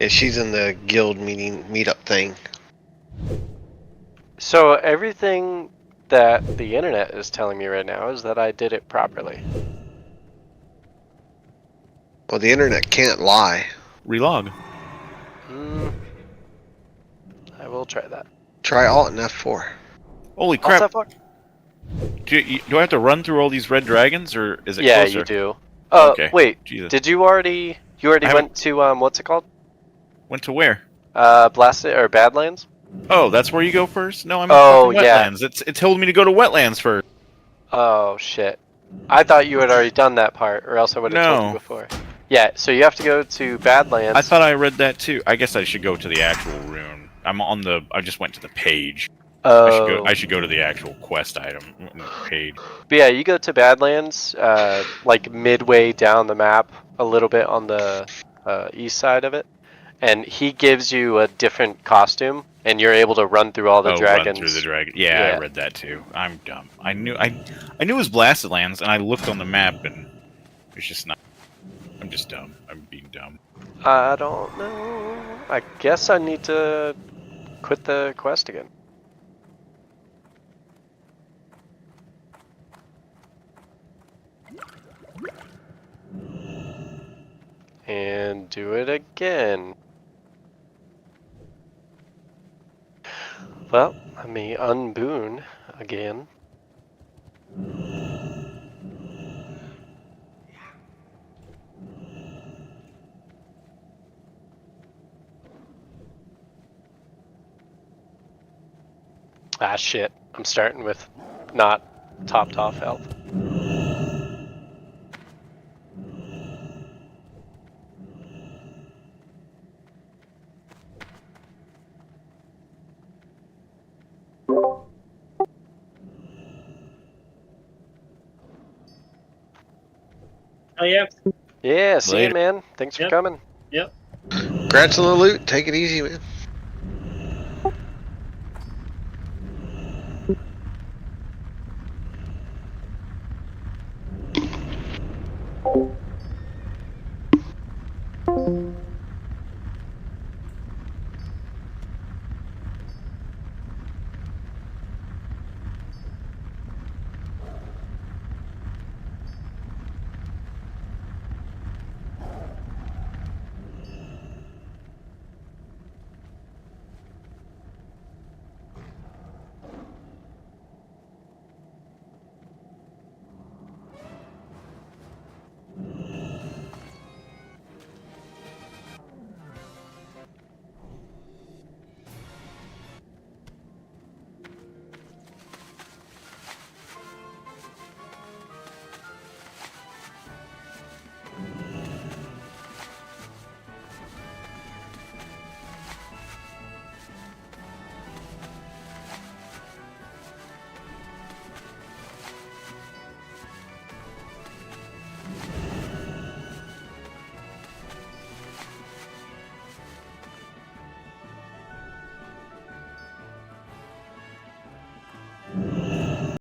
Yeah, she's in the guild meetup thing. So everything that the internet is telling me right now is that I did it properly. Well, the internet can't lie. Relog. I will try that. Try Alt and F4. Holy crap! Do I have to run through all these red dragons, or is it closer? Yeah, you do. Okay. Wait, Jesus. did you already? You already went to what's it called? Went to where? Blasted or Badlands? Oh, that's where you go first? No, I'm in Wetlands. It told me to go to Wetlands first. Oh shit! I thought you had already done that part, or else I would have told you before. Yeah, so you have to go to Badlands. I thought I read that too. I guess I should go to the actual rune. I just went to the page. Oh. I should go to the actual quest item page. But yeah, you go to Badlands, like midway down the map, a little bit on the east side of it, and he gives you a different costume, and you're able to run through all the dragons. Run through the dragon. Yeah, I read that too. I'm dumb. I knew it was Blasted Lands, and I looked on the map, and it's just not. I'm just dumb. I'm being dumb. I don't know. I guess I need to quit the quest again. And do it again. Well, I may unboon again. Ah, shit. I'm starting with not topped off health. Oh, yeah. Yeah, see you, Later. man. Thanks for coming. Yep. Congrats on the loot. Take it easy, man.